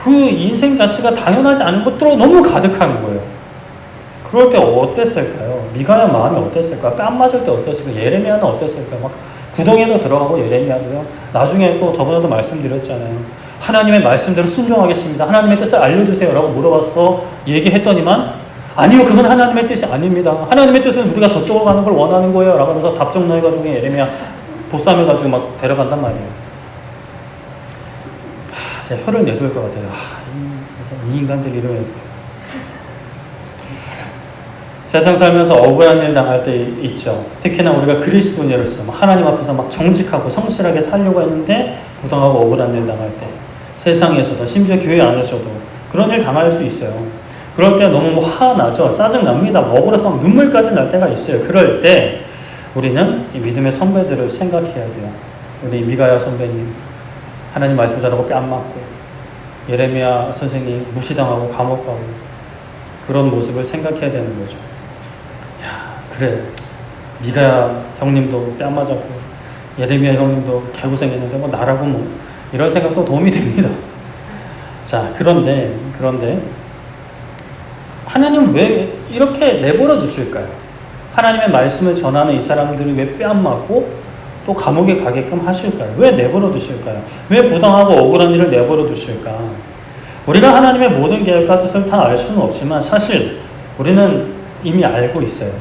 S1: 그 인생 자체가 당연하지 않은 것들로 너무 가득한 거예요. 그럴 때 어땠을까요? 미가야 마음이 어땠을까요? 뺨 맞을 때 어땠을까요? 예레미야는 어땠을까요? 막 구덩이에도 들어가고 예레미야도요. 나중에 또 저번에도 말씀드렸잖아요. 하나님의 말씀대로 순종하겠습니다. 하나님의 뜻을 알려주세요 라고 물어봐서 얘기했더니만 아니요 그건 하나님의 뜻이 아닙니다. 하나님의 뜻은 우리가 저쪽으로 가는 걸 원하는 거예요 라고 하면서 답정너해가지고 예레미야 보쌈해가지고 막 데려간단 말이에요. 제가 혀를 내둘 것 같아요. 이 인간들이 이러면서 세상 살면서 억울한 일 당할 때 있죠. 특히나 우리가 그리스도인으로서 하나님 앞에서 막 정직하고 성실하게 살려고 했는데 부당하고 억울한 일 당할 때 세상에서도 심지어 교회 안에서도 그런 일 당할 수 있어요. 그럴 때 너무 화나죠. 짜증납니다. 억울해서 막 눈물까지 날 때가 있어요. 그럴 때 우리는 이 믿음의 선배들을 생각해야 돼요. 우리 미가야 선배님 하나님 말씀 잘하고 뺨 맞고 예레미야 선생님 무시당하고 감옥 가고 그런 모습을 생각해야 되는 거죠. 야 그래 미가야 형님도 뺨 맞았고 예레미야 형님도 개고생했는데 뭐 나라고 뭐 이런 생각도 도움이 됩니다. 자 그런데 하나님은 왜 이렇게 내버려 두실까요? 하나님의 말씀을 전하는 이 사람들이 왜 뺨 맞고 또 감옥에 가게끔 하실까요? 왜 내버려 두실까요? 왜 부당하고 억울한 일을 내버려 두실까? 우리가 하나님의 모든 계획과 뜻을 다 알 수는 없지만 사실 우리는 이미 알고 있어요.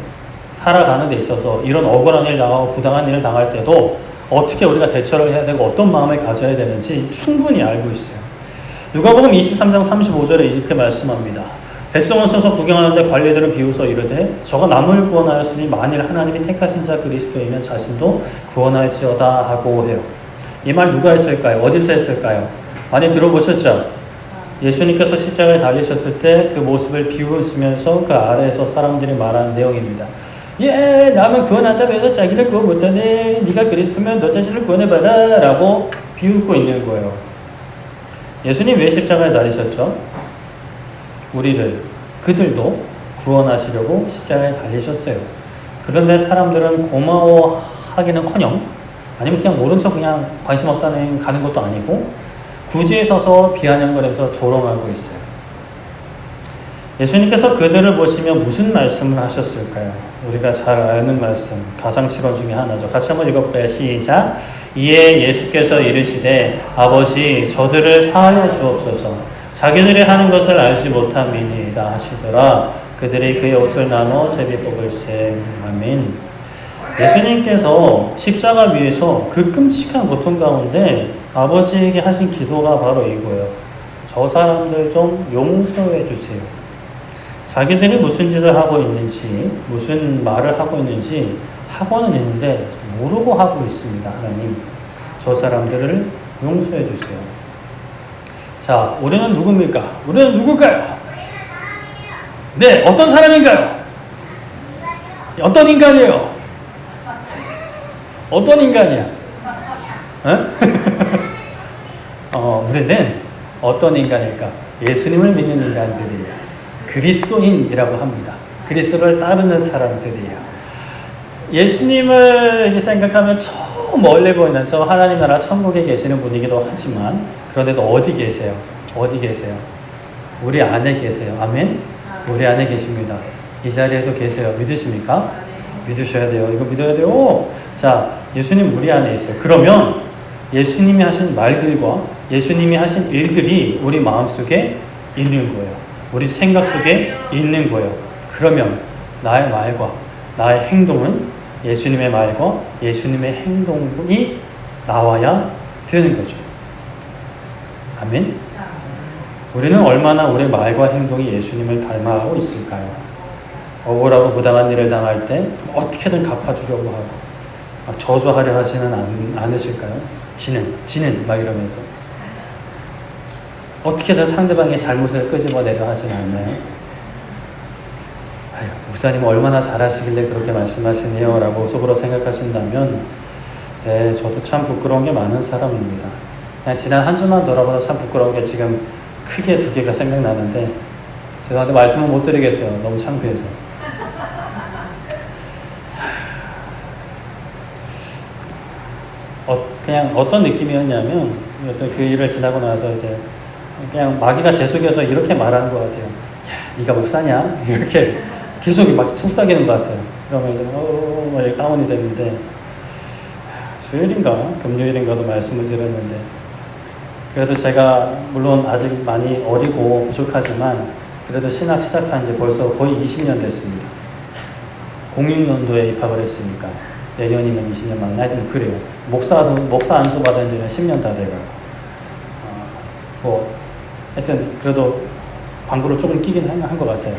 S1: 살아가는 데 있어서 이런 억울한 일 당하고 부당한 일을 당할 때도 어떻게 우리가 대처를 해야 되고 어떤 마음을 가져야 되는지 충분히 알고 있어요. 누가복음 23장 35절에 이렇게 말씀합니다. 백성을 써서 구경하는데 관리들은 비웃어 이르되 저가 남을 구원하였으니 만일 하나님이 택하신 자 그리스도이면 자신도 구원할지어다 하고 해요. 이 말 누가 했을까요? 어디서 했을까요? 많이 들어보셨죠? 예수님께서 십자가에 달리셨을 때 그 모습을 비웃으면서 그 아래에서 사람들이 말하는 내용입니다. 예, 남은 구원한다고 해서 자기를 구원 못하네. 네가 그리스도면 너 자신을 구원해봐라 라고 비웃고 있는 거예요. 예수님 왜 십자가에 달리셨죠? 그들도 구원하시려고 십자가에 달리셨어요. 그런데 사람들은 고마워하기는커녕 아니면 그냥 모른 척 그냥 관심 없다는 가는 것도 아니고 굳이 서서 비아냥거리면서 조롱하고 있어요. 예수님께서 그들을 보시며 무슨 말씀을 하셨을까요? 우리가 잘 아는 말씀, 가상실험 중에 하나죠. 같이 한번 읽어볼까요? 시작! 이에 예수께서 이르시되 아버지 저들을 사하여 주옵소서 자기들이 하는 것을 알지 못함이니이다 하시더라. 그들이 그의 옷을 나눠 제비 뽑을세. 아멘. 예수님께서 십자가 위에서 그 끔찍한 고통 가운데 아버지에게 하신 기도가 바로 이거예요. 저 사람들 좀 용서해 주세요. 자기들이 무슨 짓을 하고 있는지, 무슨 말을 하고 있는지 하고는 있는데 모르고 하고 있습니다. 하나님, 저 사람들을 용서해 주세요. 자, 우리는 누굽니까? 우리는 누굴까요? 네, 어떤 사람인가요? 어떤 인간이에요? 어떤 인간이야? 우리는 어떤 인간일까? 예수님을 믿는 인간들이에요. 그리스도인이라고 합니다. 그리스도를 따르는 사람들이에요. 예수님을 생각하면 저 멀리 보이는 저 하나님 나라 천국에 계시는 분이기도 하지만 그런데도 어디 계세요? 어디 계세요? 우리 안에 계세요. 아멘? 우리 안에 계십니다. 이 자리에도 계세요. 믿으십니까? 믿으셔야 돼요. 이거 믿어야 돼요. 자, 예수님 우리 안에 있어요. 그러면 예수님이 하신 말들과 예수님이 하신 일들이 우리 마음속에 있는 거예요. 우리 생각 속에 있는 거예요. 그러면 나의 말과 나의 행동은 예수님의 말과 예수님의 행동이 나와야 되는 거죠. 아멘. 우리는 얼마나 우리의 말과 행동이 예수님을 닮아가고 있을까요? 억울하고 부당한 일을 당할 때 어떻게든 갚아주려고 하고 막 저주하려 하지는 않으실까요? 지는 막 이러면서 어떻게든 상대방의 잘못을 끄집어내려 하진 않나요? 아유, 목사님 얼마나 잘하시길래 그렇게 말씀하시네요 라고 속으로 생각하신다면 네, 저도 참 부끄러운 게 많은 사람입니다. 그냥 지난 한 주만 돌아봐도 참 부끄러운 게 지금 크게 두 개가 생각나는데 죄송한데 말씀은 못 드리겠어요. 너무 창피해서. 그냥 어떤 느낌이었냐면 어떤 그 일을 지나고 나서 이제 그냥 마귀가 제 속에서 이렇게 말하는 것 같아요. 야, 네가 목사냐? 이렇게 계속 막 속삭이는 것 같아요. 그러면 이제 막 다운이 됐는데 수요일인가 금요일인가도 말씀을 드렸는데 그래도 제가 물론 아직 많이 어리고 부족하지만 그래도 신학 시작한 지 벌써 거의 20년 됐습니다. 06년도에 입학을 했으니까 내년이면 20년 만에 하여튼 그래요. 목사 안수 받은 지는 10년 다 돼가고 하여튼 그래도 방구를 조금 끼긴 한 것 같아요.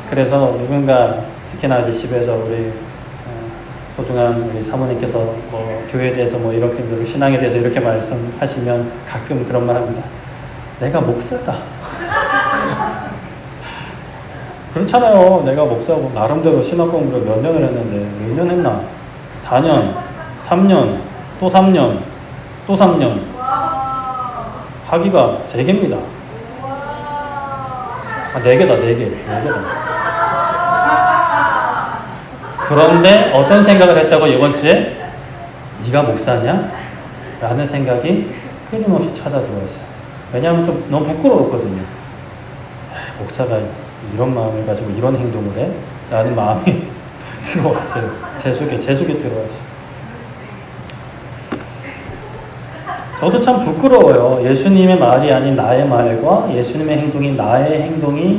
S1: 그래서 누군가 특히나 이제 집에서 우리 소중한 우리 사모님께서 뭐 교회에 대해서 뭐 이렇게 신앙에 대해서 이렇게 말씀하시면 가끔 그런 말 합니다. 내가 목사다. 그렇잖아요. 내가 목사고 나름대로 신학 공부를 몇 년을 했는데 몇 년 했나? 4년, 3년, 또 3년, 또 3년. 학위가 3개입니다. 4개다, 4개. 4개다. 그런데 어떤 생각을 했다고 이번 주에? 네가 목사냐? 라는 생각이 끊임없이 찾아들어왔어요. 왜냐하면 좀 너무 부끄러웠거든요. 목사가 이런 마음을 가지고 이런 행동을 해? 라는 마음이 들어왔어요. 제 속에 들어왔어요. 저도 참 부끄러워요. 예수님의 말이 아닌 나의 말과 예수님의 행동이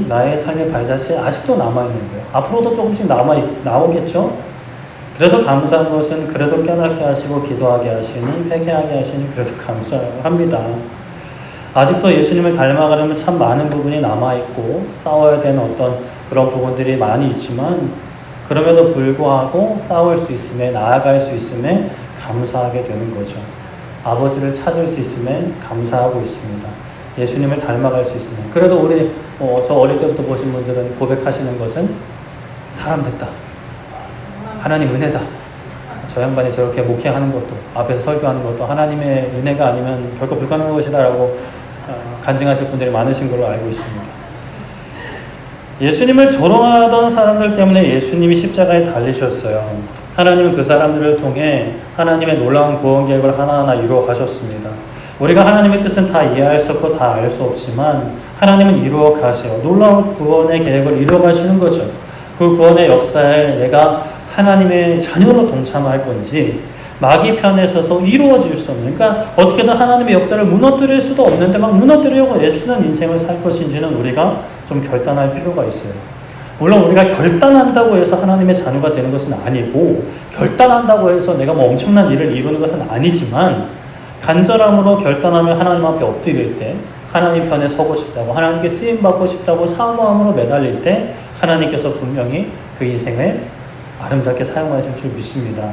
S1: 나의 삶의 발자취에 아직도 남아있는 거예요. 앞으로도 조금씩 나오겠죠? 그래도 감사한 것은 그래도 깨닫게 하시고 기도하게 하시니 회개하게 하시니 그래도 감사합니다. 아직도 예수님을 닮아가려면 참 많은 부분이 남아있고 싸워야 되는 어떤 그런 부분들이 많이 있지만 그럼에도 불구하고 싸울 수 있음에 나아갈 수 있음에 감사하게 되는 거죠. 아버지를 찾을 수 있음에 감사하고 있습니다. 예수님을 닮아갈 수 있으면. 그래도 우리 저 어릴 때부터 보신 분들은 고백하시는 것은 사람 됐다. 하나님 은혜다. 저 양반이 저렇게 목회하는 것도 앞에서 설교하는 것도 하나님의 은혜가 아니면 결코 불가능한 것이다라고 간증하실 분들이 많으신 걸로 알고 있습니다. 예수님을 조롱하던 사람들 때문에 예수님이 십자가에 달리셨어요. 하나님은 그 사람들을 통해 하나님의 놀라운 구원 계획을 하나하나 이루어 가셨습니다. 우리가 하나님의 뜻은 다 이해할 수 없고 다 알 수 없지만 하나님은 이루어 가세요. 놀라운 구원의 계획을 이루어 가시는 거죠. 그 구원의 역사에 내가 하나님의 자녀로 동참할 건지 마귀 편에 서서 이루어질 수 없는, 그러니까 어떻게든 하나님의 역사를 무너뜨릴 수도 없는데 막 무너뜨리려고 애쓰는 인생을 살 것인지는 우리가 좀 결단할 필요가 있어요. 물론 우리가 결단한다고 해서 하나님의 자녀가 되는 것은 아니고 결단한다고 해서 내가 뭐 엄청난 일을 이루는 것은 아니지만 간절함으로 결단하며 하나님 앞에 엎드릴 때 하나님 편에 서고 싶다고 하나님께 쓰임받고 싶다고 사모함으로 매달릴 때 하나님께서 분명히 그 인생을 아름답게 사용하실 줄 믿습니다.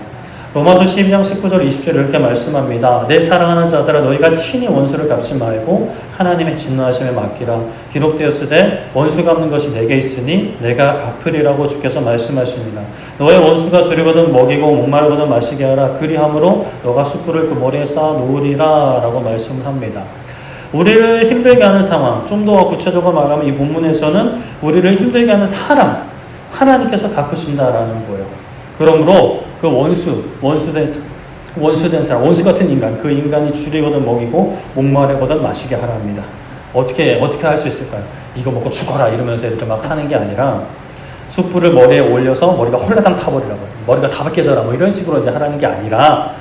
S1: 로마서 12장 19절 20절 이렇게 말씀합니다. 내 사랑하는 자들아 너희가 친히 원수를 갚지 말고 하나님의 진노하심에 맡기라. 기록되었으되 원수 갚는 것이 내게 있으니 내가 갚으리라고 주께서 말씀하십니다. 너의 원수가 주려거든 먹이고 목마르거든 마시게 하라. 그리함으로 너가 숯불을 그 머리에 쌓아 놓으리라 라고 말씀을 합니다. 우리를 힘들게 하는 상황, 좀 더 구체적으로 말하면 이 본문에서는 우리를 힘들게 하는 사람, 하나님께서 갚으신다라는 거예요. 그러므로 그 원수된 사람, 원수 같은 인간, 그 인간이 줄이거든 먹이고 목마르거든 마시게 하라 합니다. 어떻게 할 수 있을까요? 이거 먹고 죽어라 이러면서 이렇게 막 하는 게 아니라 숯불을 머리에 올려서 머리가 홀라당 타버리라고, 머리가 다 벗겨져라 뭐 이런 식으로 이제 하라는 게 아니라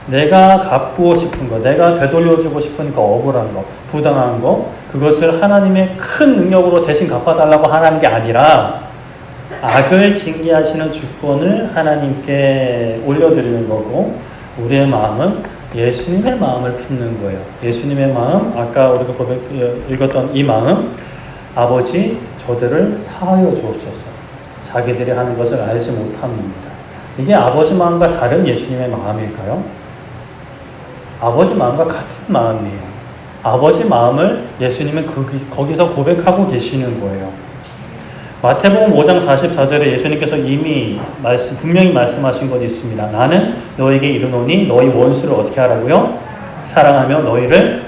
S1: 내가 갚고 싶은 거, 내가 되돌려주고 싶은 거, 억울한 거, 부당한 거, 그것을 하나님의 큰 능력으로 대신 갚아달라고 하라는 게 아니라 악을 징계하시는 주권을 하나님께 올려드리는 거고, 우리의 마음은 예수님의 마음을 품는 거예요. 예수님의 마음, 아까 우리가 읽었던 이 마음, 아버지 저들을 사하여 주옵소서. 자기들이 하는 것을 알지 못함입니다. 이게 아버지 마음과 다른 예수님의 마음일까요? 아버지 마음과 같은 마음이에요. 아버지 마음을 예수님은 거기서 고백하고 계시는 거예요. 마태복음 5장 44절에 예수님께서 이미 분명히 말씀하신 것이 있습니다. 나는 너에게 이르노니 너희 원수를 어떻게 하라고요? 사랑하며 너희를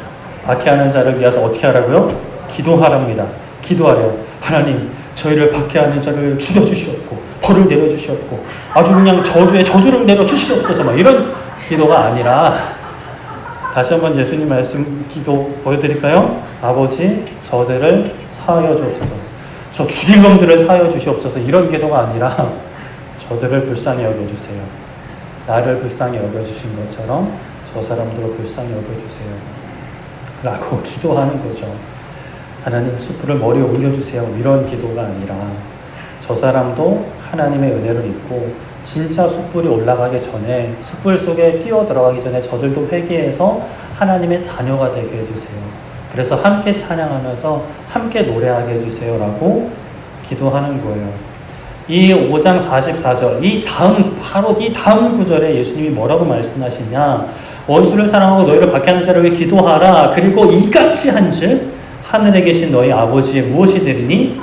S1: 박해하는 자를 위해서 어떻게 하라고요? 기도하랍니다. 기도하래요. 하나님, 저희를 박해하는 자를 죽여주시옵고 벌을 내려주시옵고 아주 그냥 저주를 내려주시옵소서 막 이런 기도가 아니라, 다시 한번 예수님 말씀 기도 보여드릴까요? 아버지 저들을 사하여 주옵소서. 저 죽일 놈들을 사하여 주시옵소서. 이런 기도가 아니라 저들을 불쌍히 여겨주세요. 나를 불쌍히 여겨주신 것처럼 저 사람들을 불쌍히 여겨주세요 라고 기도하는 거죠. 하나님 숯불을 머리에 올려주세요. 이런 기도가 아니라 저 사람도 하나님의 은혜를 입고 진짜 숯불이 올라가기 전에, 숯불 속에 뛰어 들어가기 전에 저들도 회개해서 하나님의 자녀가 되게 해주세요. 그래서 함께 찬양하면서 함께 노래하게 해주세요 라고 기도하는 거예요. 이 5장 44절, 바로 이 다음 구절에 예수님이 뭐라고 말씀하시냐, 원수를 사랑하고 너희를 박해하는 자를 위해 기도하라. 그리고 이같이 한즉 하늘에 계신 너희 아버지의 무엇이 되리니?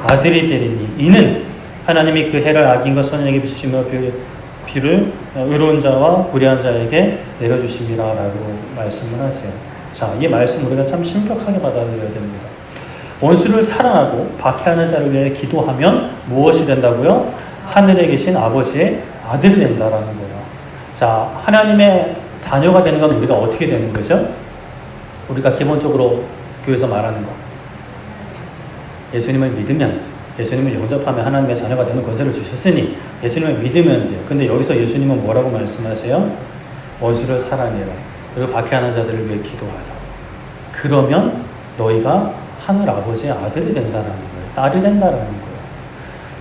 S1: 아들이 되리니. 이는 하나님이 그 해를 악인과 선인에게 비추시며 비를 의로운 자와 불의한 자에게 내려주심이라 라고 말씀을 하세요. 자, 이 말씀 우리가 참 심각하게 받아들여야 됩니다. 원수를 사랑하고 박해하는 자를 위해 기도하면 무엇이 된다고요? 하늘에 계신 아버지의 아들이 된다라는 거예요. 자, 하나님의 자녀가 되는 건 우리가 어떻게 되는 거죠? 우리가 기본적으로 교회에서 말하는 거. 예수님을 믿으면, 예수님을 영접하면 하나님의 자녀가 되는 권세를 주셨으니 예수님을 믿으면 돼요. 근데 여기서 예수님은 뭐라고 말씀하세요? 원수를 사랑해라. 그리고 박해하는 자들을 위해 기도하라. 그러면 너희가 하늘 아버지의 아들이 된다라는 거예요. 딸이 된다라는 거예요.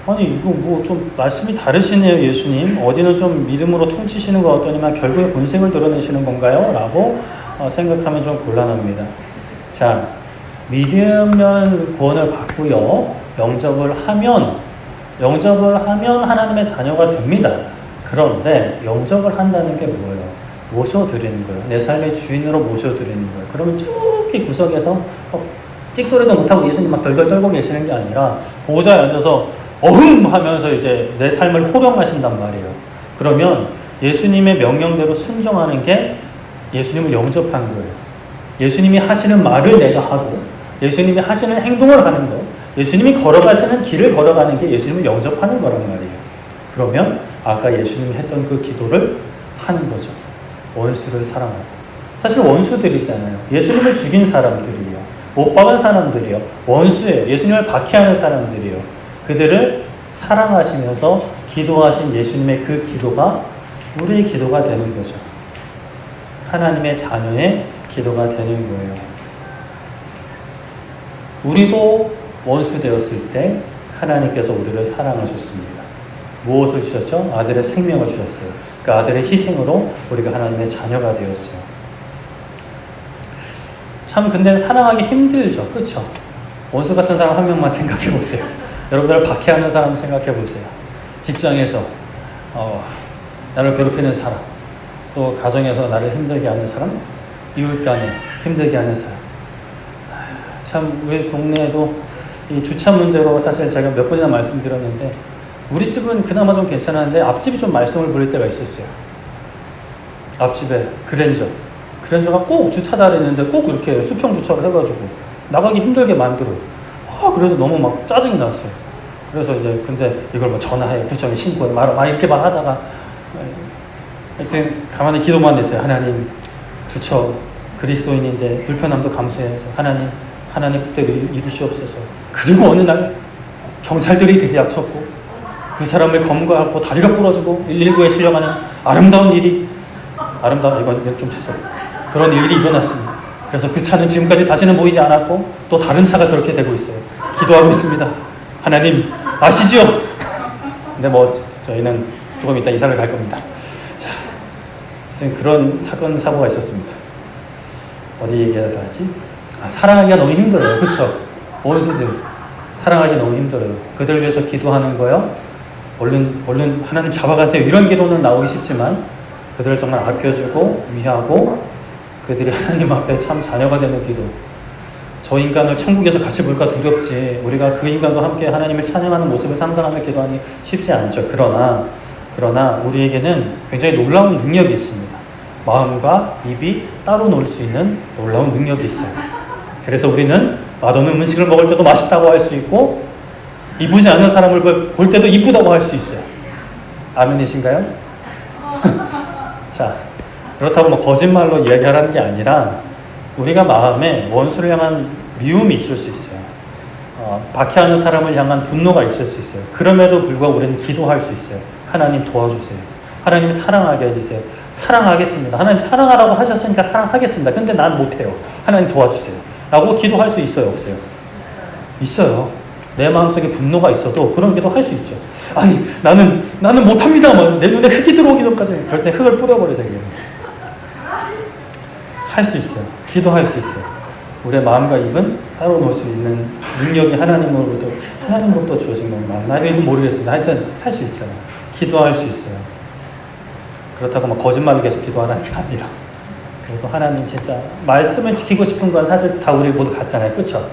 S1: 아니 이거 뭐 좀 말씀이 다르시네요, 예수님. 어디는 좀 믿음으로 퉁치시는 것 같더니만 결국에 본색을 드러내시는 건가요? 라고 생각하면 좀 곤란합니다. 자, 믿으면 구원을 받고요. 영접을 하면 하나님의 자녀가 됩니다. 그런데 영접을 한다는 게 뭐예요? 모셔드리는 거예요. 내 삶의 주인으로 모셔드리는 거예요. 그러면 저기 구석에서 찍소리도 못하고 예수님 막 덜덜 떨고 계시는 게 아니라 보호자에 앉아서 어흥 하면서 이제 내 삶을 호령하신단 말이에요. 그러면 예수님의 명령대로 순종하는 게 예수님을 영접한 거예요. 예수님이 하시는 말을 내가 하고 예수님이 하시는 행동을 하는 거, 예수님이 걸어가시는 길을 걸어가는 게 예수님을 영접하는 거란 말이에요. 그러면 아까 예수님이 했던 그 기도를 하는 거죠. 원수를 사랑하고. 사실 원수들이잖아요. 예수님을 죽인 사람들이요. 못 박은 사람들이요. 원수예요. 예수님을 박해하는 사람들이요. 그들을 사랑하시면서 기도하신 예수님의 그 기도가 우리의 기도가 되는 거죠. 하나님의 자녀의 기도가 되는 거예요. 우리도 원수 되었을 때 하나님께서 우리를 사랑하셨습니다. 무엇을 주셨죠? 아들의 생명을 주셨어요. 그 아들의 희생으로 우리가 하나님의 자녀가 되었어요. 참 근데 사랑하기 힘들죠. 그렇죠? 원수 같은 사람 한 명만 생각해 보세요. 여러분들 박해하는 사람 생각해 보세요. 직장에서 나를 괴롭히는 사람, 또 가정에서 나를 힘들게 하는 사람, 이웃 간에 힘들게 하는 사람. 참 우리 동네에도 이 주차 문제로 사실 제가 몇 번이나 말씀드렸는데 우리 집은 그나마 좀 괜찮았는데 앞집이 좀 말썽을 부릴 때가 있었어요. 앞집에 그랜저가 꼭 주차 자리에 꼭 이렇게 수평 주차를 해가지고 나가기 힘들게 만들어요. 그래서 너무 막 짜증이 났어요. 그래서 이제 근데 이걸 뭐 전화해 구청에 신고해 막 이렇게 막 하다가 하여튼 가만히 기도만 했어요. 하나님, 그렇죠. 그리스도인인데 불편함도 감수해서 하나님 뜻대로 이루시옵소서. 그리고 어느 날 경찰들이 들이닥쳤고 그 사람을 검거하고 다리가 부러지고 119에 실려가는 이건 좀 취소. 그런 일이 일어났습니다. 그래서 그 차는 지금까지 다시는 보이지 않았고 또 다른 차가 그렇게 되고 있어요. 기도하고 있습니다. 하나님 아시죠? 근데 뭐 저희는 조금 이따 이사를 갈 겁니다. 자, 그런 사고가 있었습니다. 어디 얘기하다 하지? 사랑하기가 너무 힘들어요. 그렇죠? 원수들 사랑하기 너무 힘들어요. 그들 위해서 기도하는 거요. 얼른 하나님 잡아가세요. 이런 기도는 나오기 쉽지만 그들을 정말 아껴주고 위하고 그들이 하나님 앞에 참 자녀가 되는 기도. 저 인간을 천국에서 같이 볼까 두렵지. 우리가 그 인간과 함께 하나님을 찬양하는 모습을 상상하며 기도하니 쉽지 않죠. 그러나 우리에게는 굉장히 놀라운 능력이 있습니다. 마음과 입이 따로 놀 수 있는 놀라운 능력이 있어요. 그래서 우리는 맛없는 음식을 먹을 때도 맛있다고 할 수 있고 이쁘지 않은 사람을 볼 때도 이쁘다고 할 수 있어요. 아멘이신가요? 자, 그렇다고 뭐 거짓말로 이야기하라는 게 아니라 우리가 마음에 원수를 향한 미움이 있을 수 있어요. 박해하는 사람을 향한 분노가 있을 수 있어요. 그럼에도 불구하고 우리는 기도할 수 있어요. 하나님 도와주세요. 하나님 사랑하게 해주세요. 사랑하겠습니다. 하나님 사랑하라고 하셨으니까 사랑하겠습니다. 근데 난 못해요. 하나님 도와주세요. 라고 기도할 수 있어요? 없어요? 있어요. 내 마음속에 분노가 있어도 그런 기도 할 수 있죠. 아니 나는 못합니다. 내 눈에 흙이 들어오기 전까지 그럴 때 흙을 뿌려버리세요. 할 수 있어요. 기도할 수 있어요. 우리의 마음과 입은 따로 놓을 수 있는 능력이 하나님으로부터 주어진 건가? 나는 모르겠습니다. 하여튼 할 수 있잖아요. 기도할 수 있어요. 그렇다고 막 거짓말을 계속 기도하는 게 아니라 그래도 하나님 진짜 말씀을 지키고 싶은 건 사실 다 우리 모두 같잖아요. 그렇죠?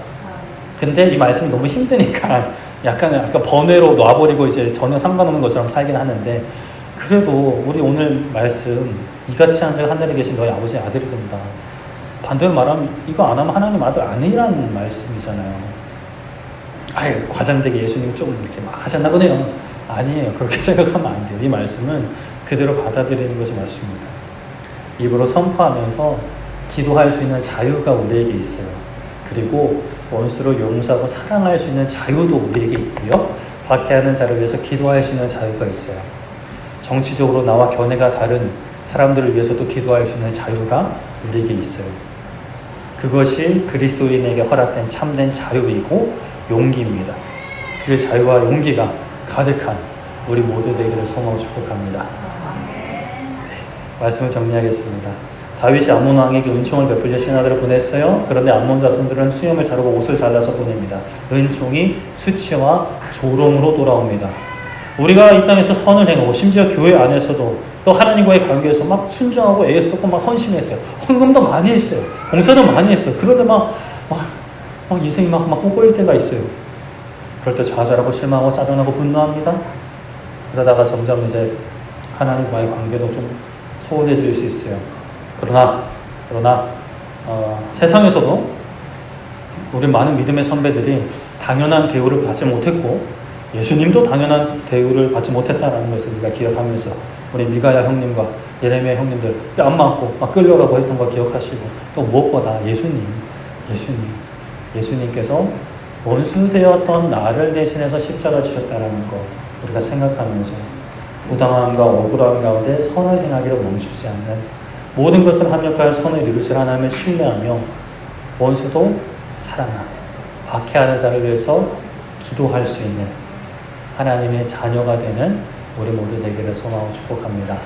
S1: 근데 이 말씀이 너무 힘드니까 약간 번외로 놔버리고 이제 전혀 상관없는 것처럼 살긴 하는데 그래도 우리 오늘 말씀 이같이 한 자가 하늘에 계신 너희 아버지의 아들이 된다. 반대로 말하면 이거 안 하면 하나님 아들 아니라는 말씀이잖아요. 과장되게 예수님 좀 이렇게 막 하셨나 보네요. 아니에요. 그렇게 생각하면 안 돼요. 이 말씀은 그대로 받아들이는 것이 맞습니다. 입으로 선포하면서 기도할 수 있는 자유가 우리에게 있어요. 그리고 원수를 용서하고 사랑할 수 있는 자유도 우리에게 있고요. 박해하는 자를 위해서 기도할 수 있는 자유가 있어요. 정치적으로 나와 견해가 다른 사람들을 위해서도 기도할 수 있는 자유가 우리에게 있어요. 그것이 그리스도인에게 허락된 참된 자유이고 용기입니다. 그 자유와 용기가 가득한 우리 모두 되기를 소망하고 축복합니다. 말씀을 정리하겠습니다. 다윗이 암몬 왕에게 은총을 베풀려 신하들을 보냈어요. 그런데 암몬 자손들은 수염을 자르고 옷을 잘라서 보냅니다. 은총이 수치와 조롱으로 돌아옵니다. 우리가 이 땅에서 선을 행하고 심지어 교회 안에서도 또 하나님과의 관계에서 막 순종하고 애썼고 막 헌신했어요. 헌금도 많이 했어요. 봉사도 많이 했어요. 그런데 막 인생이 막 꼬일 때가 있어요. 그럴 때 좌절하고 실망하고 짜증나고 분노합니다. 그러다가 점점 이제 하나님과의 관계도 좀 소홀해질 수 있어요. 그러나 세상에서도 우리 많은 믿음의 선배들이 당연한 대우를 받지 못했고 예수님도 당연한 대우를 받지 못했다는 것을 우리가 기억하면서 우리 미가야 형님과 예레미야 형님들 뺨 맞고 막 끌려가고 했던 거 기억하시고 또 무엇보다 예수님께서 원수되었던 나를 대신해서 십자가 지셨다는 거 우리가 생각하면서 부당함과 억울함 가운데 선을 행하기를 멈추지 않는 모든 것을 합력하여 선을 이루실 하나님을 신뢰하며 원수도 사랑하며 박해하는 자를 위해서 기도할 수 있는 하나님의 자녀가 되는 우리 모두 되기를 소망하고 축복합니다.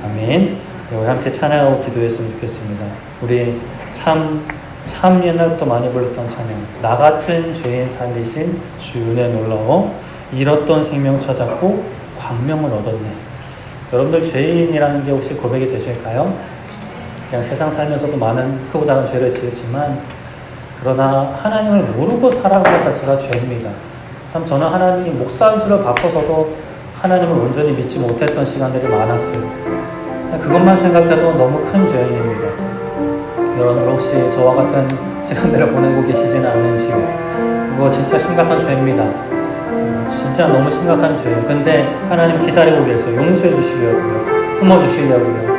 S1: 아멘. 우리 함께 찬양하고 기도했으면 좋겠습니다. 우리 참 옛날부터 많이 불렀던 찬양. 나 같은 죄인 살리신 주 은혜 놀라워 잃었던 생명 찾았고 광명을 얻었네. 여러분들 죄인이라는 게 혹시 고백이 되실까요? 그냥 세상 살면서도 많은 크고 작은 죄를 지었지만 그러나 하나님을 모르고 살아가는 것 자체가 죄입니다. 참 저는 하나님 목사 안수를 바꿔서도 하나님을 온전히 믿지 못했던 시간들이 많았어요. 그것만 생각해도 너무 큰 죄인입니다. 여러분 혹시 저와 같은 시간들을 보내고 계시지는 않는지요? 그거 진짜 심각한 죄입니다. 진짜 너무 심각한 죄예요. 근데 하나님 기다리고 계세요. 용서해 주시려고요. 품어주시려고요.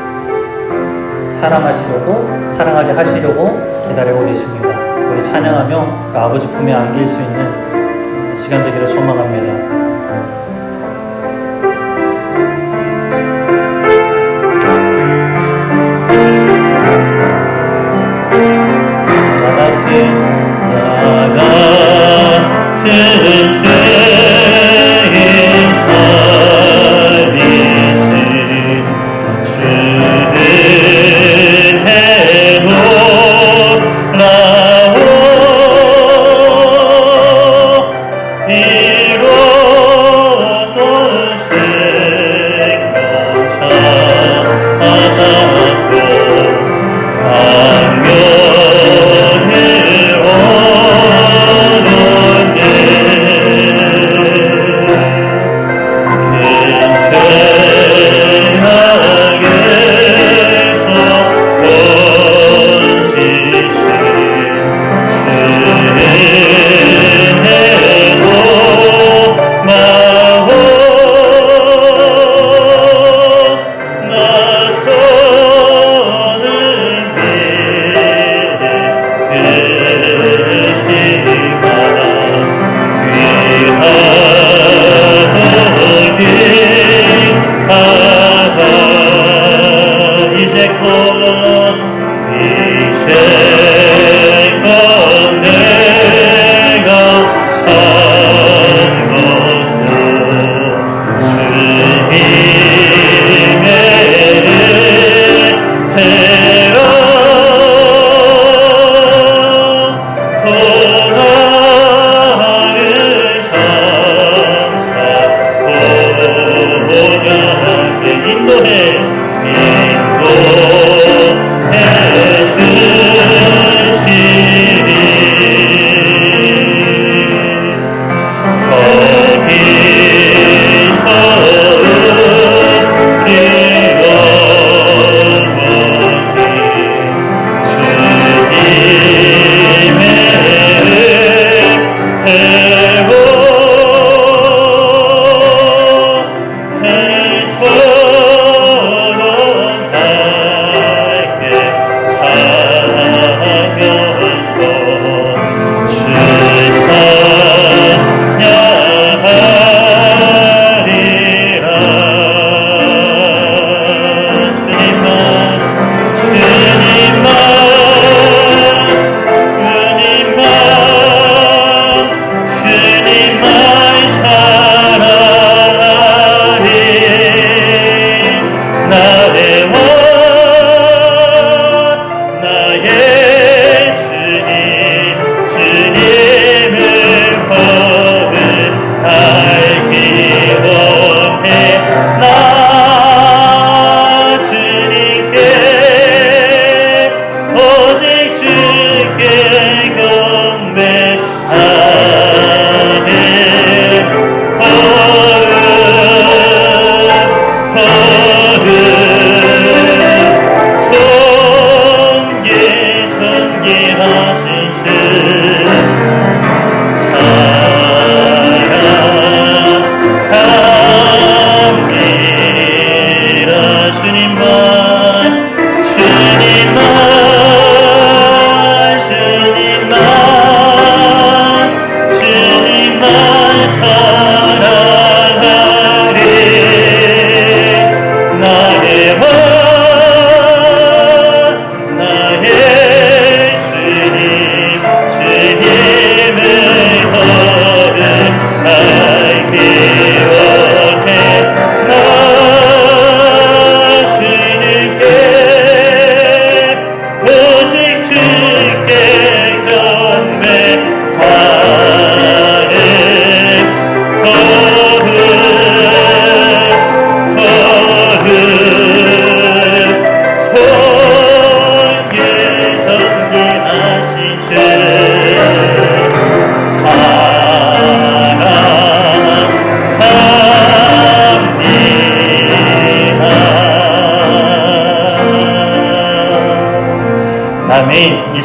S1: 사랑하시려고 사랑하게 하시려고 기다리고 계십니다. 우리 찬양하며 그 아버지 품에 안길 수 있는 시간 되기를 소망합니다.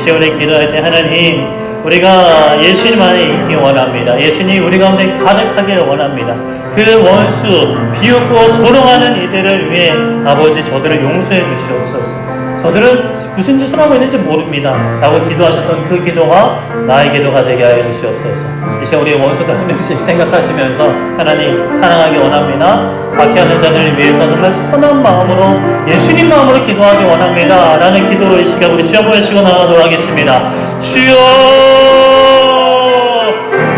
S2: 시에 우리 기도할 때 하나님, 우리가 예수님 안에 있기 원합니다. 예수님 우리 가운데 가득하기를 원합니다. 그 원수, 비웃고 조롱하는 이들을 위해 아버지 저들을 용서해 주시옵소서. 저들은 무슨 짓을 하고 있는지 모릅니다 라고 기도하셨던 그 기도가 나의 기도가 되게 하여 주시옵소서. 이제 우리 원수들 한 명씩 생각하시면서 하나님 사랑하기 원합니다. 박해하는 자들을 위해서 정말 선한 마음으로 예수님 마음으로 기도하기 원합니다 라는 기도로 이 시간 우리 주여 보시고 나가도록 하겠습니다. 주여,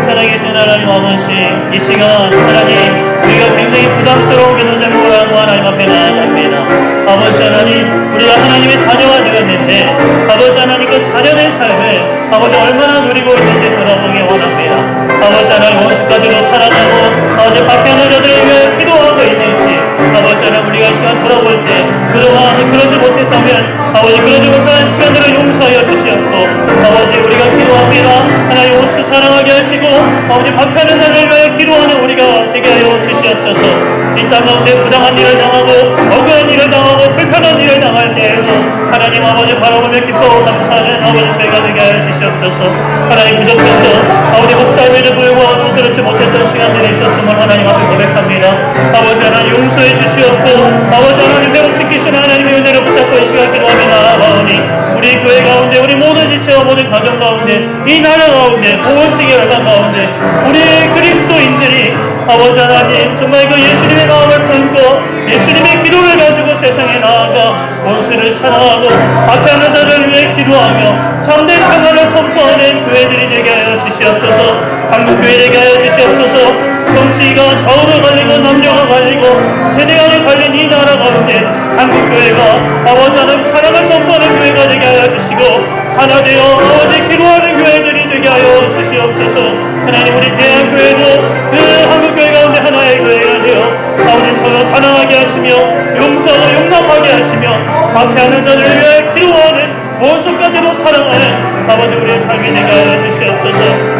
S2: 살아계신 하나님 아버지, 이 시간 하나님 우리가 굉장히 부담스러운 기도 제목을 하고 하나님 앞에 나아갑니다. 아버지 하나님, 우리가 하나님의 자녀가 되었는데 아버지 하나님 그 자녀의 삶을 아버지 얼마나 누리고 있는지 돌아보기 원합니다. 아버지 하나님 원수까지도 살아나고 아버지 박해하는 자들을 위해 기도하고 있는지 아버지 하나님 우리가 이 시간 돌아볼 때 그동안 그러지 못했다면 아버지 그러지 못한 시간들을 용서하여 주시옵고 아버지 우리가 기도합니다. 하나님 원수 사랑하게 하시고 아버지 박해하는 자들을 위해 기도하는 우리가 되게 하여 주시옵소서. 이 땅 가운데 부당한 일을 당하고 억울한 일을 당하고 불편한 일을 당할 때에도 하나님 아버지 바라보며 기뻐하고 감사하는 아버지 저희가 되게 하여 주시옵소서. 하나님 부족해서 아버지 목사임에도 불구하고 그렇지 못했던 시간들이 있었음을 하나님 앞에 고백합니다. 아버지 하나님 용서해 주시옵고 아버지 하나님 매우 지키시는 하나님의 은혜를 붙잡고 이 시간 기도합니다. 아버지 우리 교회 가운데 우리 모든 지체와 모든 가정 가운데 이 나라 가운데 온 세계 열방 가운데 우리 그리스도인들이 아버지 하나님 정말 그 예수님의 마음을 품고 예수님의 기도를 가지고 세상에 나아가 원수를 사랑하고 박해하는 자를 위해 기도하며 참된 평화를 선포하는 교회들이 되게 하여 주시옵소서. 한국교회 되게 하여 주시옵소서. 정치가 좌우로 갈리고 남녀가 갈리고 세대간에 갈린 이 나라 가운데 한국교회가 아버지 하나님 사랑을 선포하는 교회가 되게 하여 주시고 하나 되어 아버지 기도하는 교회들이 되게 하여 주시옵소서. 하나님 우리 대한교회도 그 한국교회 가운데 하나의 교회가 되어 아버지 서로 사랑하게 하시며 용서하고 용납하게 하시며 박해하는 자들을 위해 기도하는 원수까지도 사랑하는 아버지 우리의 삶이 되게 하여 주시옵소서.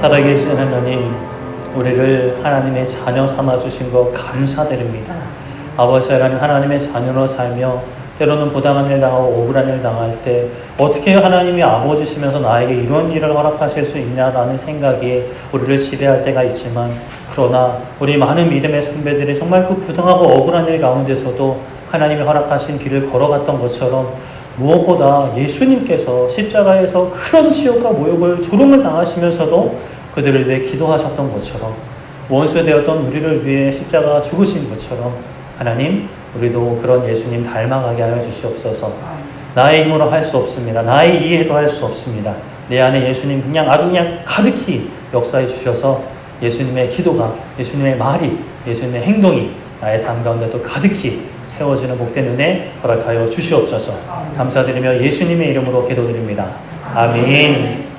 S2: 살아계신 하나님, 우리를 하나님의 자녀 삼아주신 것 감사드립니다. 아버지 하나님, 하나님의 자녀로 살며 때로는 부당한 일 당하고 억울한 일 당할 때 어떻게 하나님이 아버지시면서 나에게 이런 일을 허락하실 수 있냐라는 생각이 우리를 지배할 때가 있지만, 그러나 우리 많은 믿음의 선배들이 정말 그 부당하고 억울한 일 가운데서도 하나님이 허락하신 길을 걸어갔던 것처럼 무엇보다 예수님께서 십자가에서 그런 지옥과 모욕을 조롱을 당하시면서도 그들을 위해 기도하셨던 것처럼 원수 되었던 우리를 위해 십자가 죽으신 것처럼 하나님 우리도 그런 예수님 닮아가게 하여 주시옵소서. 나의 힘으로 할 수 없습니다. 나의 이해도 할 수 없습니다. 내 안에 예수님 그냥 아주 그냥 가득히 역사해 주셔서 예수님의 기도가, 예수님의 말이, 예수님의 행동이 나의 삶 가운데도 가득히 세워지는 복된 은혜 허락하여 주시옵소서. 감사드리며 예수님의 이름으로 기도드립니다. 아멘.